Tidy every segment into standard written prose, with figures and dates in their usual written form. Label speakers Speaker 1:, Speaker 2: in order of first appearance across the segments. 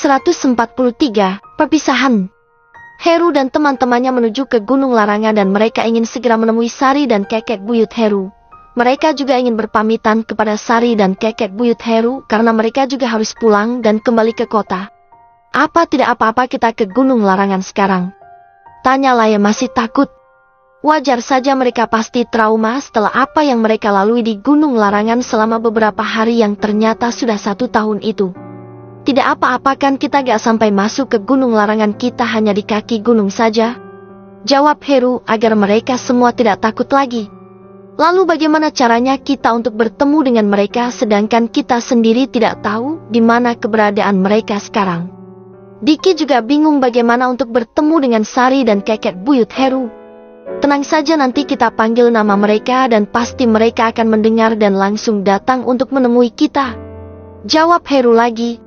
Speaker 1: 143. Perpisahan. Heru dan teman-temannya menuju ke Gunung Larangan dan mereka ingin segera menemui Sari dan kakek buyut Heru. Mereka juga ingin berpamitan kepada Sari dan kakek buyut Heru karena mereka juga harus pulang dan kembali ke kota. Apa tidak apa-apa kita ke Gunung Larangan sekarang? Tanya Laya masih takut. Wajar saja mereka pasti trauma setelah apa yang mereka lalui di Gunung Larangan selama beberapa hari yang ternyata sudah 1 tahun itu. Tidak apa-apa kan kita gak sampai masuk ke Gunung Larangan, kita hanya di kaki gunung saja? Jawab Heru agar mereka semua tidak takut lagi. Lalu bagaimana caranya kita untuk bertemu dengan mereka sedangkan kita sendiri tidak tahu di mana keberadaan mereka sekarang? Diki juga bingung bagaimana untuk bertemu dengan Sari dan kakek buyut Heru. Tenang saja, nanti kita panggil nama mereka dan pasti mereka akan mendengar dan langsung datang untuk menemui kita. Jawab Heru lagi.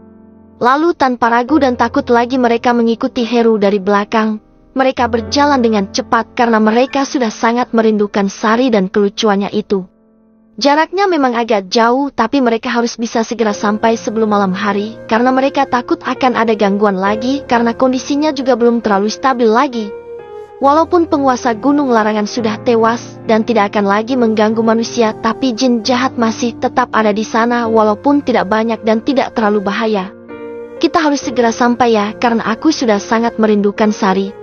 Speaker 1: Lalu tanpa ragu dan takut lagi mereka mengikuti Heru dari belakang. Mereka berjalan dengan cepat karena mereka sudah sangat merindukan Sari dan kelucuannya itu. Jaraknya memang agak jauh tapi mereka harus bisa segera sampai sebelum malam hari karena mereka takut akan ada gangguan lagi karena kondisinya juga belum terlalu stabil lagi. Walaupun penguasa Gunung Larangan sudah tewas dan tidak akan lagi mengganggu manusia, tapi jin jahat masih tetap ada di sana walaupun tidak banyak dan tidak terlalu bahaya. Kita harus segera sampai ya, karena aku sudah sangat merindukan Sari.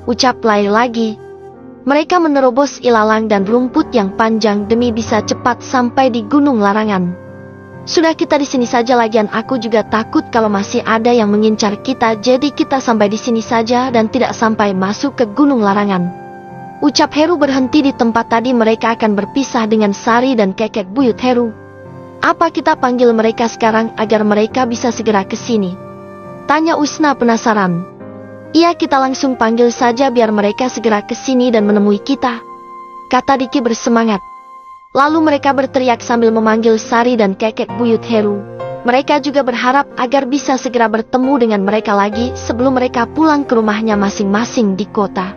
Speaker 1: Ucap Lai lagi. Mereka menerobos ilalang dan rumput yang panjang demi bisa cepat sampai di Gunung Larangan. Sudah kita di sini saja, lagian aku juga takut kalau masih ada yang mengincar kita, jadi kita sampai di sini saja dan tidak sampai masuk ke Gunung Larangan. Ucap Heru berhenti di tempat tadi mereka akan berpisah dengan Sari dan kakek buyut Heru. Apa kita panggil mereka sekarang agar mereka bisa segera ke sini? Tanya Usna penasaran. Iya, kita langsung panggil saja biar mereka segera ke sini dan menemui kita, kata Diki bersemangat. Lalu mereka berteriak sambil memanggil Sari dan kakek buyut Heru. Mereka juga berharap agar bisa segera bertemu dengan mereka lagi sebelum mereka pulang ke rumahnya masing-masing di kota.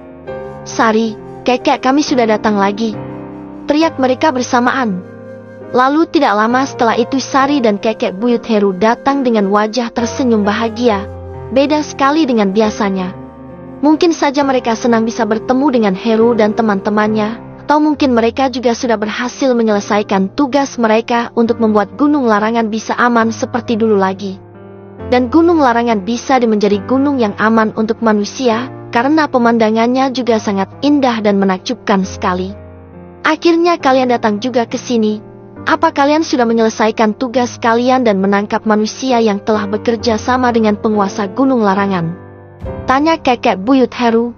Speaker 1: Sari, kakek kami sudah datang lagi, teriak mereka bersamaan. Lalu tidak lama setelah itu Sari dan kakek buyut Heru datang dengan wajah tersenyum bahagia. Beda sekali dengan biasanya. Mungkin saja mereka senang bisa bertemu dengan Heru dan teman-temannya, atau mungkin mereka juga sudah berhasil menyelesaikan tugas mereka untuk membuat Gunung Larangan bisa aman seperti dulu lagi. Dan Gunung Larangan bisa menjadi gunung yang aman untuk manusia, karena pemandangannya juga sangat indah dan menakjubkan sekali. Akhirnya kalian datang juga ke sini. Apa kalian sudah menyelesaikan tugas kalian dan menangkap manusia yang telah bekerja sama dengan penguasa Gunung Larangan? Tanya kakek buyut Heru.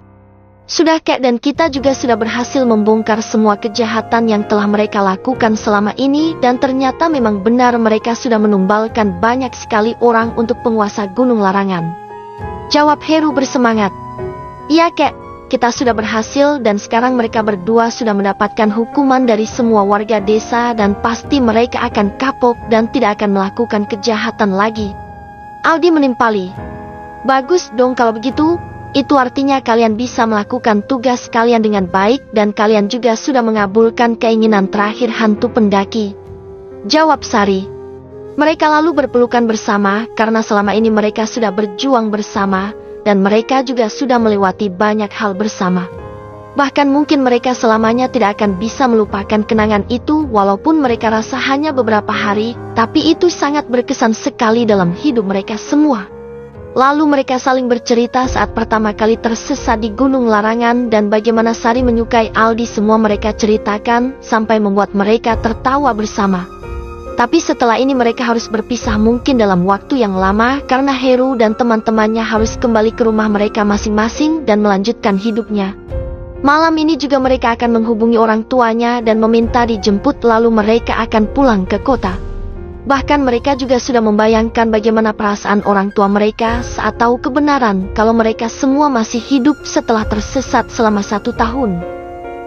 Speaker 1: Sudah kek, dan kita juga sudah berhasil membongkar semua kejahatan yang telah mereka lakukan selama ini dan ternyata memang benar mereka sudah menumbalkan banyak sekali orang untuk penguasa Gunung Larangan. Jawab Heru bersemangat. Iya kek, kita sudah berhasil dan sekarang mereka berdua sudah mendapatkan hukuman dari semua warga desa dan pasti mereka akan kapok dan tidak akan melakukan kejahatan lagi. Aldi menimpali. Bagus dong kalau begitu, itu artinya kalian bisa melakukan tugas kalian dengan baik dan kalian juga sudah mengabulkan keinginan terakhir hantu pendaki. Jawab Sari. Mereka lalu berpelukan bersama karena selama ini mereka sudah berjuang bersama. Dan mereka juga sudah melewati banyak hal bersama. Bahkan mungkin mereka selamanya tidak akan bisa melupakan kenangan itu walaupun mereka rasa hanya beberapa hari, tapi itu sangat berkesan sekali dalam hidup mereka semua. Lalu mereka saling bercerita saat pertama kali tersesat di Gunung Larangan dan bagaimana Sari menyukai Aldi, semua mereka ceritakan sampai membuat mereka tertawa bersama. Tapi setelah ini mereka harus berpisah mungkin dalam waktu yang lama karena Heru dan teman-temannya harus kembali ke rumah mereka masing-masing dan melanjutkan hidupnya. Malam ini juga mereka akan menghubungi orang tuanya dan meminta dijemput lalu mereka akan pulang ke kota. Bahkan mereka juga sudah membayangkan bagaimana perasaan orang tua mereka saat tahu kebenaran kalau mereka semua masih hidup setelah tersesat selama 1 tahun.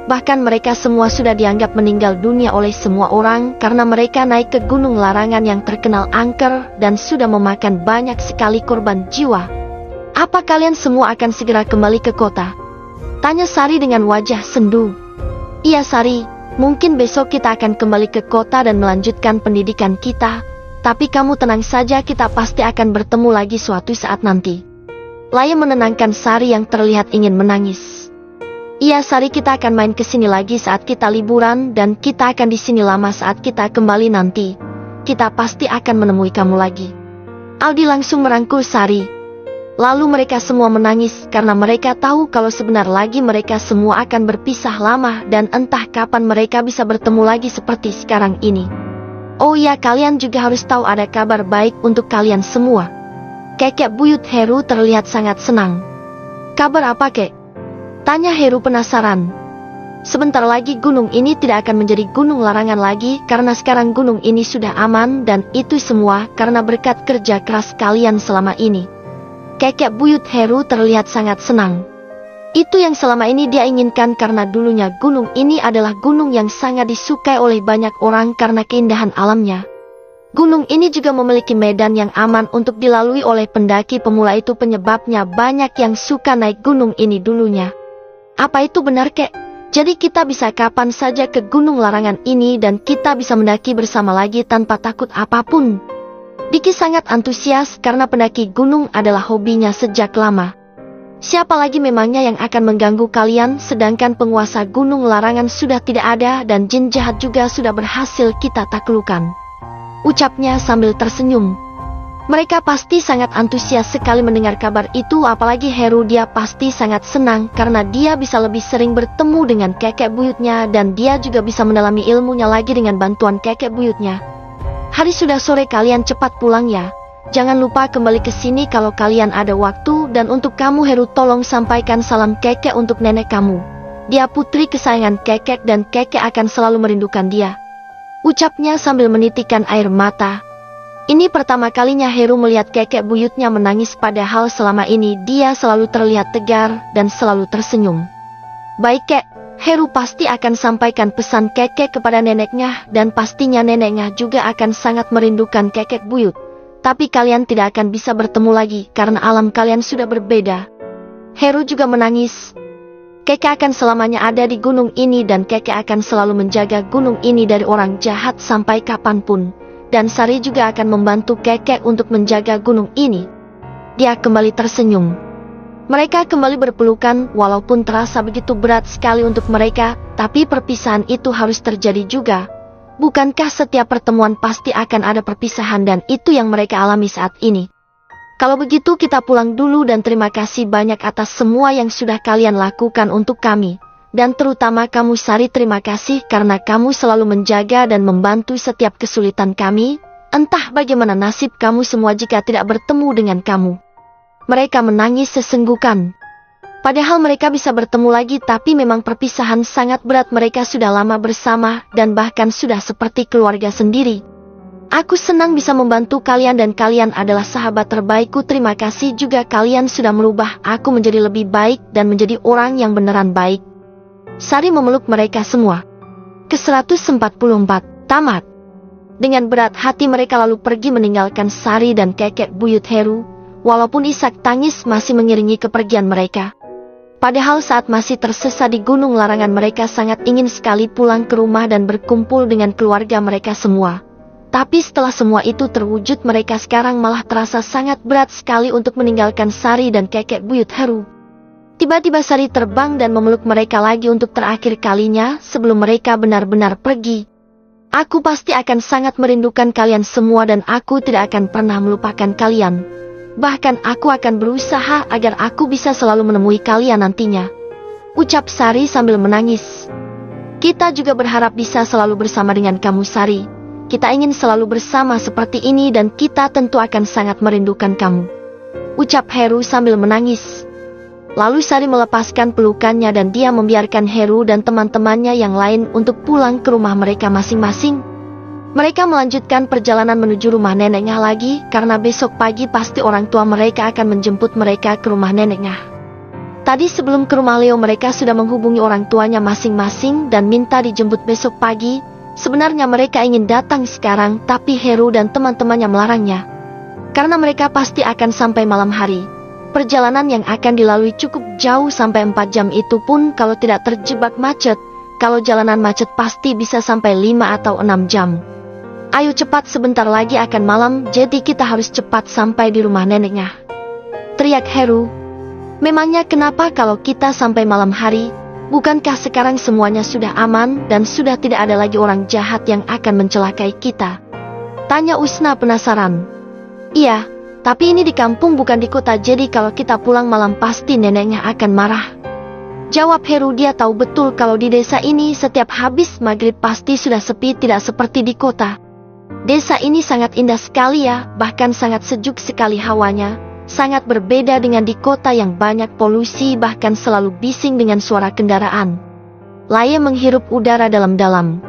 Speaker 1: Bahkan mereka semua sudah dianggap meninggal dunia oleh semua orang karena mereka naik ke Gunung Larangan yang terkenal angker dan sudah memakan banyak sekali korban jiwa. Apa kalian semua akan segera kembali ke kota? Tanya Sari dengan wajah sendu. Iya Sari, mungkin besok kita akan kembali ke kota dan melanjutkan pendidikan kita. Tapi kamu tenang saja, kita pasti akan bertemu lagi suatu saat nanti. Laya menenangkan Sari yang terlihat ingin menangis. Iya Sari, kita akan main ke sini lagi saat kita liburan dan kita akan di sini lama saat kita kembali nanti. Kita pasti akan menemui kamu lagi. Aldi langsung merangkul Sari. Lalu mereka semua menangis karena mereka tahu kalau sebentar lagi mereka semua akan berpisah lama dan entah kapan mereka bisa bertemu lagi seperti sekarang ini. Oh ya, kalian juga harus tahu ada kabar baik untuk kalian semua. Kakek buyut Heru terlihat sangat senang. Kabar apa, Kek? Tanya Heru penasaran. Sebentar lagi gunung ini tidak akan menjadi gunung larangan lagi karena sekarang gunung ini sudah aman dan itu semua karena berkat kerja keras kalian selama ini. Kakek buyut Heru terlihat sangat senang. Itu yang selama ini dia inginkan karena dulunya gunung ini adalah gunung yang sangat disukai oleh banyak orang karena keindahan alamnya. Gunung ini juga memiliki medan yang aman untuk dilalui oleh pendaki pemula, itu penyebabnya banyak yang suka naik gunung ini dulunya. Apa itu benar, Kek? Jadi kita bisa kapan saja ke gunung larangan ini dan kita bisa mendaki bersama lagi tanpa takut apapun. Diki sangat antusias karena pendaki gunung adalah hobinya sejak lama. Siapa lagi memangnya yang akan mengganggu kalian, sedangkan penguasa gunung larangan sudah tidak ada dan jin jahat juga sudah berhasil kita taklukkan. Ucapnya sambil tersenyum. Mereka pasti sangat antusias sekali mendengar kabar itu, apalagi Heru, dia pasti sangat senang karena dia bisa lebih sering bertemu dengan kakek buyutnya dan dia juga bisa mendalami ilmunya lagi dengan bantuan kakek buyutnya. Hari sudah sore, kalian cepat pulang ya. Jangan lupa kembali ke sini kalau kalian ada waktu, dan untuk kamu Heru, tolong sampaikan salam kakek untuk nenek kamu. Dia putri kesayangan kakek dan kakek akan selalu merindukan dia. Ucapnya sambil menitikkan air mata. Ini pertama kalinya Heru melihat kakek buyutnya menangis, padahal selama ini dia selalu terlihat tegar dan selalu tersenyum. Baik, Kek. Heru pasti akan sampaikan pesan kakek kepada neneknya dan pastinya neneknya juga akan sangat merindukan kakek buyut. Tapi kalian tidak akan bisa bertemu lagi karena alam kalian sudah berbeda. Heru juga menangis. Kakek akan selamanya ada di gunung ini dan kakek akan selalu menjaga gunung ini dari orang jahat sampai kapanpun. Dan Sari juga akan membantu kakek untuk menjaga gunung ini. Dia kembali tersenyum. Mereka kembali berpelukan walaupun terasa begitu berat sekali untuk mereka, tapi perpisahan itu harus terjadi juga. Bukankah setiap pertemuan pasti akan ada perpisahan dan itu yang mereka alami saat ini. Kalau begitu kita pulang dulu dan terima kasih banyak atas semua yang sudah kalian lakukan untuk kami. Dan terutama kamu Sari, terima kasih karena kamu selalu menjaga dan membantu setiap kesulitan kami. Entah bagaimana nasib kamu semua jika tidak bertemu dengan kamu. Mereka menangis sesenggukan. Padahal mereka bisa bertemu lagi, tapi memang perpisahan sangat berat. Mereka sudah lama bersama dan bahkan sudah seperti keluarga sendiri. Aku senang bisa membantu kalian dan kalian adalah sahabat terbaikku. Terima kasih juga kalian sudah merubah aku menjadi lebih baik dan menjadi orang yang beneran baik. Sari memeluk mereka semua. Ke-144 tamat. Dengan berat hati mereka lalu pergi meninggalkan Sari dan kakek buyut Heru, walaupun isak tangis masih mengiringi kepergian mereka. Padahal saat masih tersesat di gunung larangan mereka sangat ingin sekali pulang ke rumah dan berkumpul dengan keluarga mereka semua. Tapi setelah semua itu terwujud, mereka sekarang malah terasa sangat berat sekali untuk meninggalkan Sari dan kakek buyut Heru. Tiba-tiba Sari terbang dan memeluk mereka lagi untuk terakhir kalinya sebelum mereka benar-benar pergi. Aku pasti akan sangat merindukan kalian semua dan aku tidak akan pernah melupakan kalian. Bahkan aku akan berusaha agar aku bisa selalu menemui kalian nantinya. Ucap Sari sambil menangis. Kita juga berharap bisa selalu bersama dengan kamu Sari. Kita ingin selalu bersama seperti ini dan kita tentu akan sangat merindukan kamu. Ucap Heru sambil menangis. Lalu Sari melepaskan pelukannya dan dia membiarkan Heru dan teman-temannya yang lain untuk pulang ke rumah mereka masing-masing. Mereka melanjutkan perjalanan menuju rumah neneknya lagi karena besok pagi pasti orang tua mereka akan menjemput mereka ke rumah neneknya. Tadi sebelum ke rumah Leo mereka sudah menghubungi orang tuanya masing-masing dan minta dijemput besok pagi. Sebenarnya mereka ingin datang sekarang tapi Heru dan teman-temannya melarangnya. Karena mereka pasti akan sampai malam hari. Perjalanan yang akan dilalui cukup jauh sampai 4 jam itu pun kalau tidak terjebak macet. Kalau jalanan macet pasti bisa sampai 5 atau 6 jam. Ayo cepat, sebentar lagi akan malam, jadi kita harus cepat sampai di rumah neneknya. Teriak Heru. Memangnya kenapa kalau kita sampai malam hari? Bukankah sekarang semuanya sudah aman dan sudah tidak ada lagi orang jahat yang akan mencelakai kita? Tanya Usna penasaran. Iya, tapi ini di kampung bukan di kota, jadi kalau kita pulang malam pasti neneknya akan marah. Jawab Heru. Dia tahu betul kalau di desa ini setiap habis maghrib pasti sudah sepi, tidak seperti di kota. Desa ini sangat indah sekali ya, bahkan sangat sejuk sekali hawanya. Sangat berbeda dengan di kota yang banyak polusi, bahkan selalu bising dengan suara kendaraan. Laye menghirup udara dalam-dalam.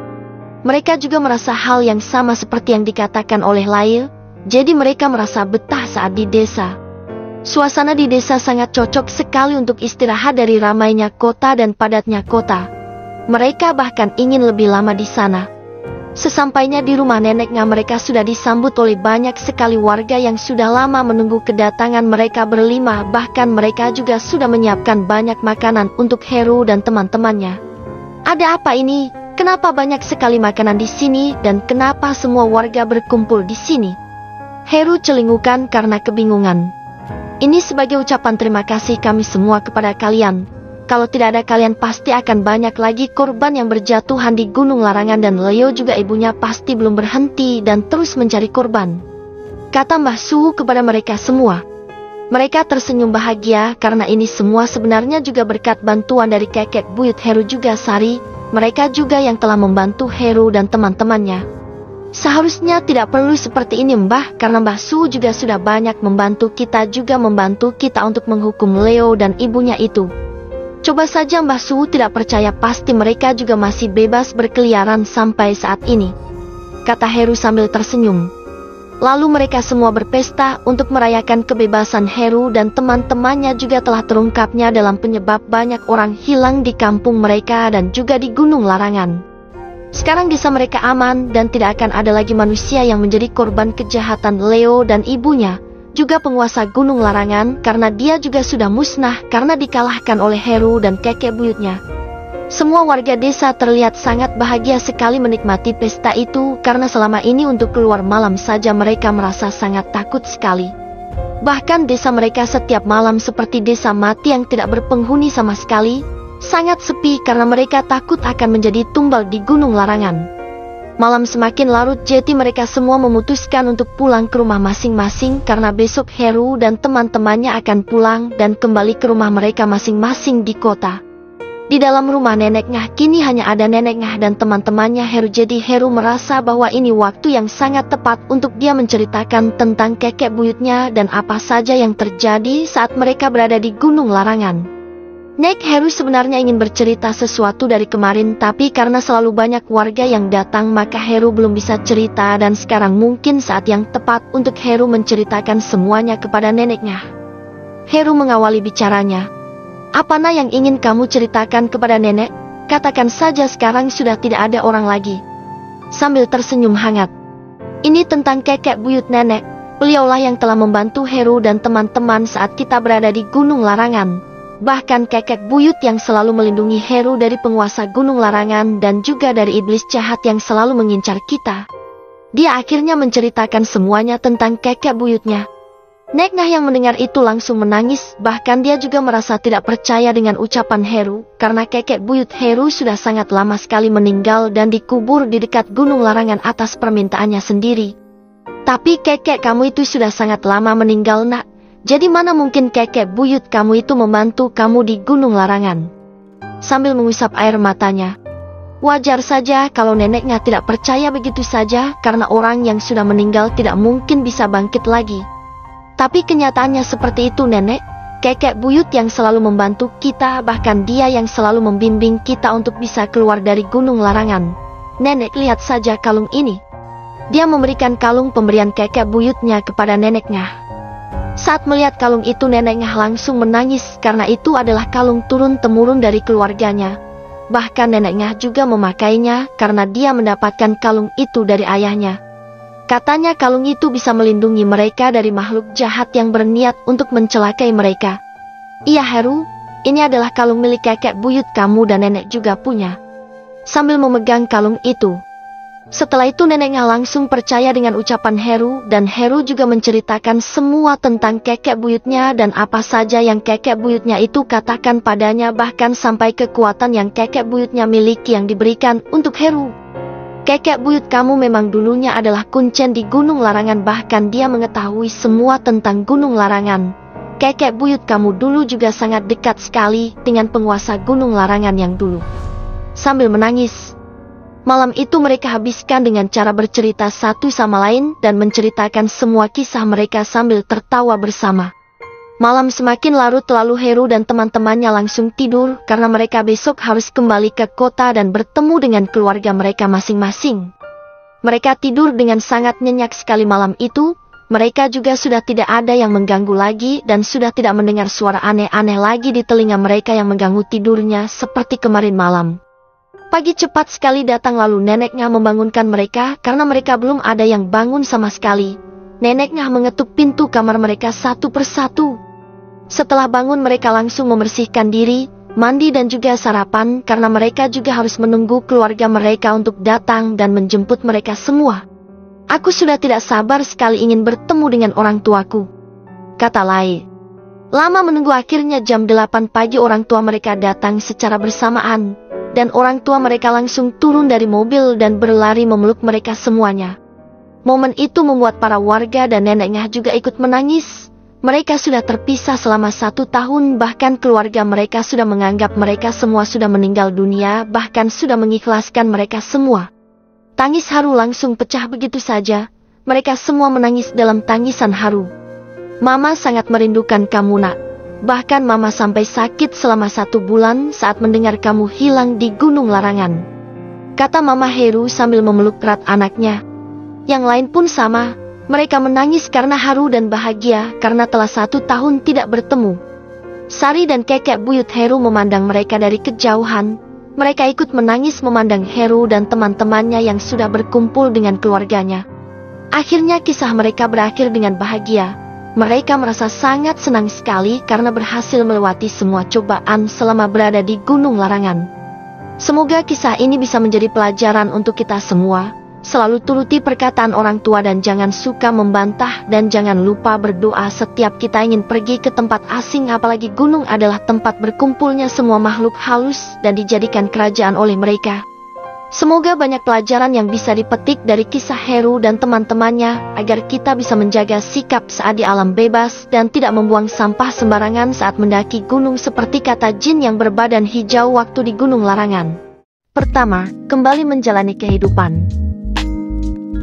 Speaker 1: Mereka juga merasa hal yang sama seperti yang dikatakan oleh Laye, jadi mereka merasa betah saat di desa. Suasana di desa sangat cocok sekali untuk istirahat dari ramainya kota dan padatnya kota. Mereka bahkan ingin lebih lama di sana. Sesampainya di rumah neneknya, mereka sudah disambut oleh banyak sekali warga yang sudah lama menunggu kedatangan mereka berlima. Bahkan mereka juga sudah menyiapkan banyak makanan untuk Heru dan teman-temannya. Ada apa ini? Kenapa banyak sekali makanan di sini dan kenapa semua warga berkumpul di sini? Heru celingukan karena kebingungan. Ini sebagai ucapan terima kasih kami semua kepada kalian. Kalau tidak ada kalian pasti akan banyak lagi korban yang berjatuhan di Gunung Larangan, dan Leo juga ibunya pasti belum berhenti dan terus mencari korban, kata Mbah Su kepada mereka semua. Mereka tersenyum bahagia karena ini semua sebenarnya juga berkat bantuan dari kakek buyut Heru juga Sari. Mereka juga yang telah membantu Heru dan teman-temannya. Seharusnya tidak perlu seperti ini Mbah, karena Mbah Su juga sudah banyak membantu kita, juga membantu kita untuk menghukum Leo dan ibunya itu. Coba saja Mbah Su tidak percaya, pasti mereka juga masih bebas berkeliaran sampai saat ini, kata Heru sambil tersenyum. Lalu mereka semua berpesta untuk merayakan kebebasan Heru dan teman-temannya. Juga telah terungkapnya dalam penyebab banyak orang hilang di kampung mereka dan juga di Gunung Larangan. Sekarang desa mereka aman dan tidak akan ada lagi manusia yang menjadi korban kejahatan Leo dan ibunya. Juga penguasa Gunung Larangan, karena dia juga sudah musnah karena dikalahkan oleh Heru dan kakek buyutnya. Semua warga desa terlihat sangat bahagia sekali menikmati pesta itu, karena selama ini untuk keluar malam saja mereka merasa sangat takut sekali. Bahkan desa mereka setiap malam seperti desa mati yang tidak berpenghuni sama sekali, sangat sepi karena mereka takut akan menjadi tumbal di Gunung Larangan. Malam semakin larut, jadi mereka semua memutuskan untuk pulang ke rumah masing-masing karena besok Heru dan teman-temannya akan pulang dan kembali ke rumah mereka masing-masing di kota. Di dalam rumah neneknya kini hanya ada neneknya dan teman-temannya Heru, jadi Heru merasa bahwa ini waktu yang sangat tepat untuk dia menceritakan tentang kakek buyutnya dan apa saja yang terjadi saat mereka berada di Gunung Larangan. Nek Heru sebenarnya ingin bercerita sesuatu dari kemarin, tapi karena selalu banyak warga yang datang maka Heru belum bisa cerita, dan sekarang mungkin saat yang tepat untuk Heru menceritakan semuanya kepada neneknya. Heru mengawali bicaranya. Apa yang ingin kamu ceritakan kepada nenek? Katakan saja, sekarang sudah tidak ada orang lagi. Sambil tersenyum hangat. Ini tentang kakek buyut nenek. Beliaulah yang telah membantu Heru dan teman-teman saat kita berada di Gunung Larangan. Bahkan kakek buyut yang selalu melindungi Heru dari penguasa Gunung Larangan dan juga dari iblis jahat yang selalu mengincar kita. Dia akhirnya menceritakan semuanya tentang kakek buyutnya. Neknah yang mendengar itu langsung menangis, bahkan dia juga merasa tidak percaya dengan ucapan Heru, karena kakek buyut Heru sudah sangat lama sekali meninggal dan dikubur di dekat Gunung Larangan atas permintaannya sendiri. Tapi kakek kamu itu sudah sangat lama meninggal nak. Jadi mana mungkin kakek buyut kamu itu membantu kamu di Gunung Larangan? Sambil mengusap air matanya. Wajar saja kalau neneknya tidak percaya begitu saja, karena orang yang sudah meninggal tidak mungkin bisa bangkit lagi. Tapi kenyataannya seperti itu nenek. Kakek buyut yang selalu membantu kita, bahkan dia yang selalu membimbing kita untuk bisa keluar dari Gunung Larangan. Nenek, lihat saja kalung ini. Dia memberikan kalung pemberian kakek buyutnya kepada neneknya. Saat melihat kalung itu neneknya langsung menangis karena itu adalah kalung turun-temurun dari keluarganya. Bahkan neneknya juga memakainya karena dia mendapatkan kalung itu dari ayahnya. Katanya kalung itu bisa melindungi mereka dari makhluk jahat yang berniat untuk mencelakai mereka. Iya Heru, ini adalah kalung milik kakek buyut kamu dan nenek juga punya. Sambil memegang kalung itu, Setelah itu neneknya langsung percaya dengan ucapan Heru, dan Heru juga menceritakan semua tentang kakek buyutnya dan apa saja yang kakek buyutnya itu katakan padanya, bahkan sampai kekuatan yang kakek buyutnya miliki yang diberikan untuk Heru. Kakek buyut kamu memang dulunya adalah kuncen di Gunung Larangan, bahkan dia mengetahui semua tentang Gunung Larangan. Kakek buyut kamu dulu juga sangat dekat sekali dengan penguasa Gunung Larangan yang dulu. Sambil menangis, malam itu mereka habiskan dengan cara bercerita satu sama lain dan menceritakan semua kisah mereka sambil tertawa bersama. Malam semakin larut lalu Heru dan teman-temannya langsung tidur karena mereka besok harus kembali ke kota dan bertemu dengan keluarga mereka masing-masing. Mereka tidur dengan sangat nyenyak sekali malam itu. Mereka juga sudah tidak ada yang mengganggu lagi dan sudah tidak mendengar suara aneh-aneh lagi di telinga mereka yang mengganggu tidurnya seperti kemarin malam. Pagi cepat sekali datang lalu neneknya membangunkan mereka karena mereka belum ada yang bangun sama sekali. Neneknya mengetuk pintu kamar mereka satu persatu. Setelah bangun mereka langsung membersihkan diri, mandi dan juga sarapan karena mereka juga harus menunggu keluarga mereka untuk datang dan menjemput mereka semua. Aku sudah tidak sabar sekali ingin bertemu dengan orang tuaku, kata Lai. Lama menunggu akhirnya jam 8 pagi orang tua mereka datang secara bersamaan. Dan orang tua mereka langsung turun dari mobil dan berlari memeluk mereka semuanya. Momen itu membuat para warga dan neneknya juga ikut menangis. Mereka sudah terpisah selama 1 tahun, bahkan keluarga mereka sudah menganggap mereka semua sudah meninggal dunia, bahkan sudah mengikhlaskan mereka semua. Tangis haru langsung pecah begitu saja. Mereka semua menangis dalam tangisan haru. Mama sangat merindukan kamu nak. Bahkan mama sampai sakit selama 1 bulan saat mendengar kamu hilang di Gunung Larangan, kata Mama Heru sambil memeluk erat anaknya. Yang lain pun sama, mereka menangis karena haru dan bahagia karena telah 1 tahun tidak bertemu. Sari dan kakek buyut Heru memandang mereka dari kejauhan. Mereka ikut menangis memandang Heru dan teman-temannya yang sudah berkumpul dengan keluarganya. Akhirnya kisah mereka berakhir dengan bahagia. Mereka merasa sangat senang sekali karena berhasil melewati semua cobaan selama berada di Gunung Larangan. Semoga kisah ini bisa menjadi pelajaran untuk kita semua. Selalu turuti perkataan orang tua dan jangan suka membantah, dan jangan lupa berdoa setiap kita ingin pergi ke tempat asing, apalagi gunung adalah tempat berkumpulnya semua makhluk halus dan dijadikan kerajaan oleh mereka. Semoga banyak pelajaran yang bisa dipetik dari kisah Heru dan teman-temannya, agar kita bisa menjaga sikap saat di alam bebas dan tidak membuang sampah sembarangan saat mendaki gunung seperti kata jin yang berbadan hijau waktu di Gunung Larangan. Pertama, kembali menjalani kehidupan.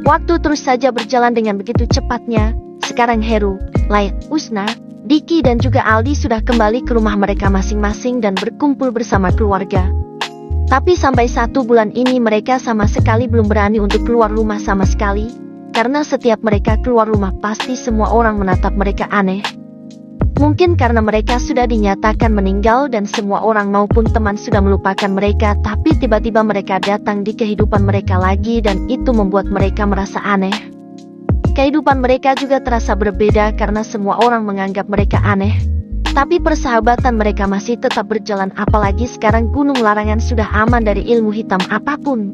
Speaker 1: Waktu terus saja berjalan dengan begitu cepatnya. Sekarang Heru, Lai, Usna, Diki dan juga Aldi sudah kembali ke rumah mereka masing-masing dan berkumpul bersama keluarga. Tapi sampai 1 bulan ini mereka sama sekali belum berani untuk keluar rumah sama sekali, karena setiap mereka keluar rumah pasti semua orang menatap mereka aneh. Mungkin karena mereka sudah dinyatakan meninggal dan semua orang maupun teman sudah melupakan mereka, tapi tiba-tiba mereka datang di kehidupan mereka lagi dan itu membuat mereka merasa aneh. Kehidupan mereka juga terasa berbeda karena semua orang menganggap mereka aneh. Tapi persahabatan mereka masih tetap berjalan, apalagi sekarang Gunung Larangan sudah aman dari ilmu hitam apapun.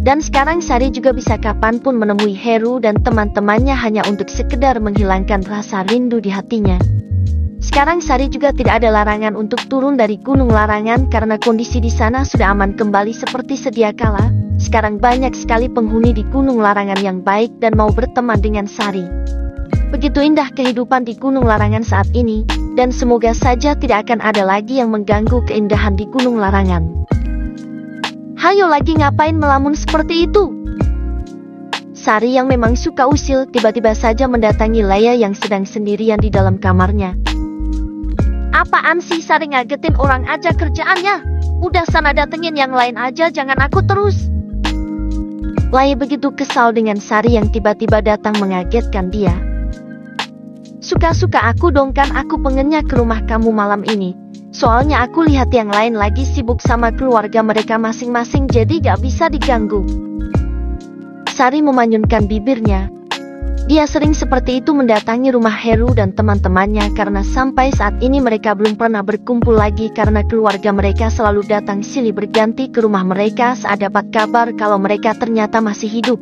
Speaker 1: Dan sekarang Sari juga bisa kapanpun menemui Heru dan teman-temannya hanya untuk sekedar menghilangkan rasa rindu di hatinya. Sekarang Sari juga tidak ada larangan untuk turun dari Gunung Larangan karena kondisi di sana sudah aman kembali seperti sedia kala. Sekarang banyak sekali penghuni di Gunung Larangan yang baik dan mau berteman dengan Sari. Begitu indah kehidupan di Gunung Larangan saat ini, dan semoga saja tidak akan ada lagi yang mengganggu keindahan di Gunung Larangan. Hayo lagi ngapain melamun seperti itu? Sari yang memang suka usil tiba-tiba saja mendatangi Laya yang sedang sendirian di dalam kamarnya. Apaan sih Sari ngagetin orang aja kerjaannya? Udah sana datengin yang lain aja, jangan aku terus. Laya begitu kesal dengan Sari yang tiba-tiba datang mengagetkan dia. Suka-suka aku dong, kan aku pengennya ke rumah kamu malam ini. Soalnya aku lihat yang lain lagi sibuk sama keluarga mereka masing-masing, jadi gak bisa diganggu. Sari memanyunkan bibirnya. Dia sering seperti itu mendatangi rumah Heru dan teman-temannya karena sampai saat ini mereka belum pernah berkumpul lagi karena keluarga mereka selalu datang silih berganti ke rumah mereka saat dapat kabar kalau mereka ternyata masih hidup.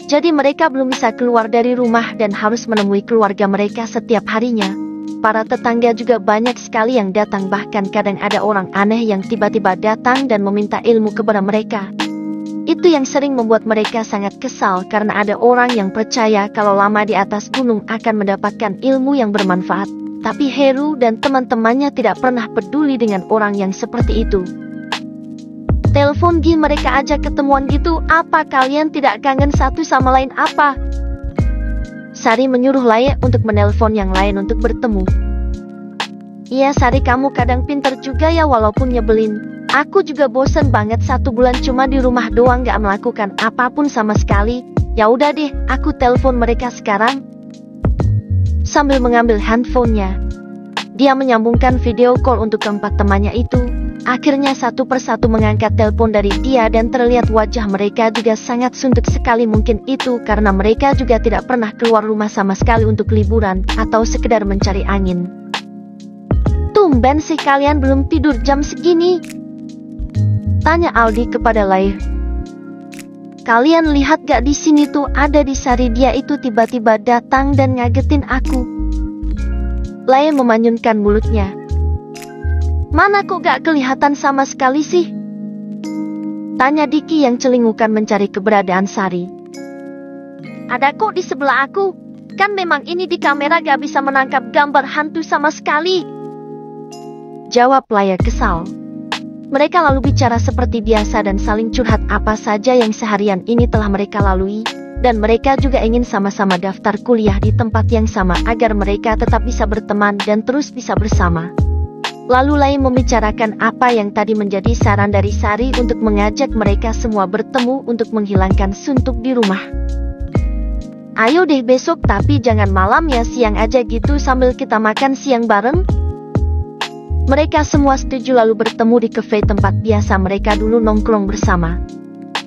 Speaker 1: Jadi mereka belum bisa keluar dari rumah dan harus menemui keluarga mereka setiap harinya. Para tetangga juga banyak sekali yang datang, bahkan kadang ada orang aneh yang tiba-tiba datang dan meminta ilmu kepada mereka. Itu yang sering membuat mereka sangat kesal karena ada orang yang percaya kalau lama di atas gunung akan mendapatkan ilmu yang bermanfaat. Tapi Heru dan teman-temannya tidak pernah peduli dengan orang yang seperti itu. Telepon Gi, mereka ajak ketemuan gitu, apa kalian tidak kangen satu sama lain apa? Sari menyuruh Laye untuk menelpon yang lain untuk bertemu. Iya Sari, kamu kadang pinter juga ya walaupun nyebelin. Aku juga bosen banget 1 bulan cuma di rumah doang gak melakukan apapun sama sekali. Ya udah deh, aku telepon mereka sekarang. Sambil mengambil handphonenya, dia menyambungkan video call untuk keempat temannya itu. Akhirnya satu persatu mengangkat telepon dari dia dan terlihat wajah mereka juga sangat suntuk sekali. Mungkin itu karena mereka juga tidak pernah keluar rumah sama sekali untuk liburan atau sekedar mencari angin. Tumben sih kalian belum tidur jam segini? Tanya Aldi kepada Laye. Kalian lihat gak di sini tuh ada di Sari, dia itu tiba-tiba datang dan ngagetin aku. Laye memanyunkan mulutnya. Mana kok gak kelihatan sama sekali sih? Tanya Diki yang celingukan mencari keberadaan Sari. Ada kok di sebelah aku. Kan memang ini di kamera gak bisa menangkap gambar hantu sama sekali. Jawab Laye kesal. Mereka lalu bicara seperti biasa dan saling curhat apa saja yang seharian ini telah mereka lalui. Dan mereka juga ingin sama-sama daftar kuliah di tempat yang sama agar mereka tetap bisa berteman dan terus bisa bersama. Lalu Laye membicarakan apa yang tadi menjadi saran dari Sari untuk mengajak mereka semua bertemu untuk menghilangkan suntuk di rumah. Ayo deh besok, tapi jangan malam ya, siang aja gitu sambil kita makan siang bareng. Mereka semua setuju lalu bertemu di kafe tempat biasa mereka dulu nongkrong bersama.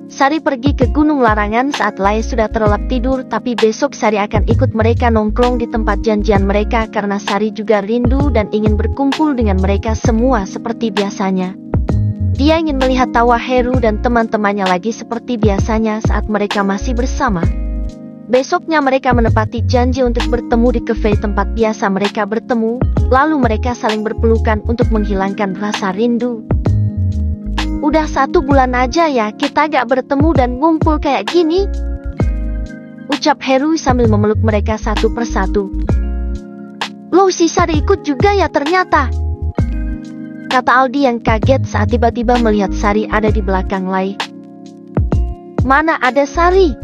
Speaker 1: Sari pergi ke Gunung Larangan saat Laye sudah terlelap tidur, tapi besok Sari akan ikut mereka nongkrong di tempat janjian mereka karena Sari juga rindu dan ingin berkumpul dengan mereka semua seperti biasanya. Dia ingin melihat tawa Heru dan teman-temannya lagi seperti biasanya saat mereka masih bersama. Besoknya mereka menepati janji untuk bertemu di kafe tempat biasa mereka bertemu, lalu mereka saling berpelukan untuk menghilangkan rasa rindu. Udah 1 bulan aja ya kita gak bertemu dan ngumpul kayak gini, ucap Heru sambil memeluk mereka satu persatu. Loh, si Sari ikut juga ya ternyata, kata Aldi yang kaget saat tiba-tiba melihat Sari ada di belakang Laye. Mana ada Sari?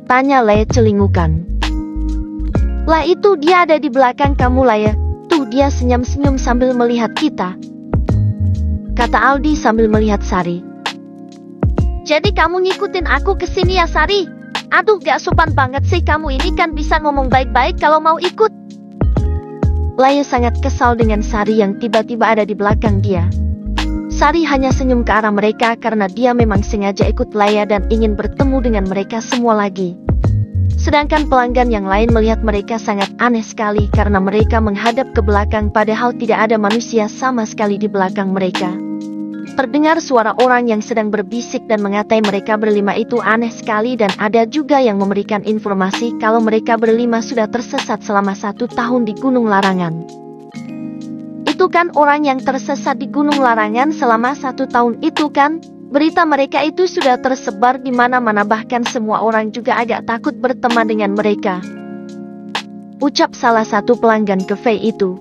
Speaker 1: Tanya Laye celingukan. Lah itu dia ada di belakang kamu Laye. Tuh dia senyum-senyum sambil melihat kita, kata Aldi sambil melihat Sari. Jadi kamu ngikutin aku ke sini ya Sari? Aduh gak sopan banget sih kamu ini, kan bisa ngomong baik-baik kalau mau ikut. Laye sangat kesal dengan Sari yang tiba-tiba ada di belakang dia. Sari hanya senyum ke arah mereka karena dia memang sengaja ikut Laye dan ingin bertemu dengan mereka semua lagi. Sedangkan pelanggan yang lain melihat mereka sangat aneh sekali karena mereka menghadap ke belakang padahal tidak ada manusia sama sekali di belakang mereka. Terdengar suara orang yang sedang berbisik dan mengatai mereka berlima itu aneh sekali, dan ada juga yang memberikan informasi kalau mereka berlima sudah tersesat selama 1 tahun di Gunung Larangan. Itu kan orang yang tersesat di Gunung Larangan selama 1 tahun itu kan? Berita mereka itu sudah tersebar di mana-mana, bahkan semua orang juga agak takut berteman dengan mereka, ucap salah satu pelanggan kafe itu.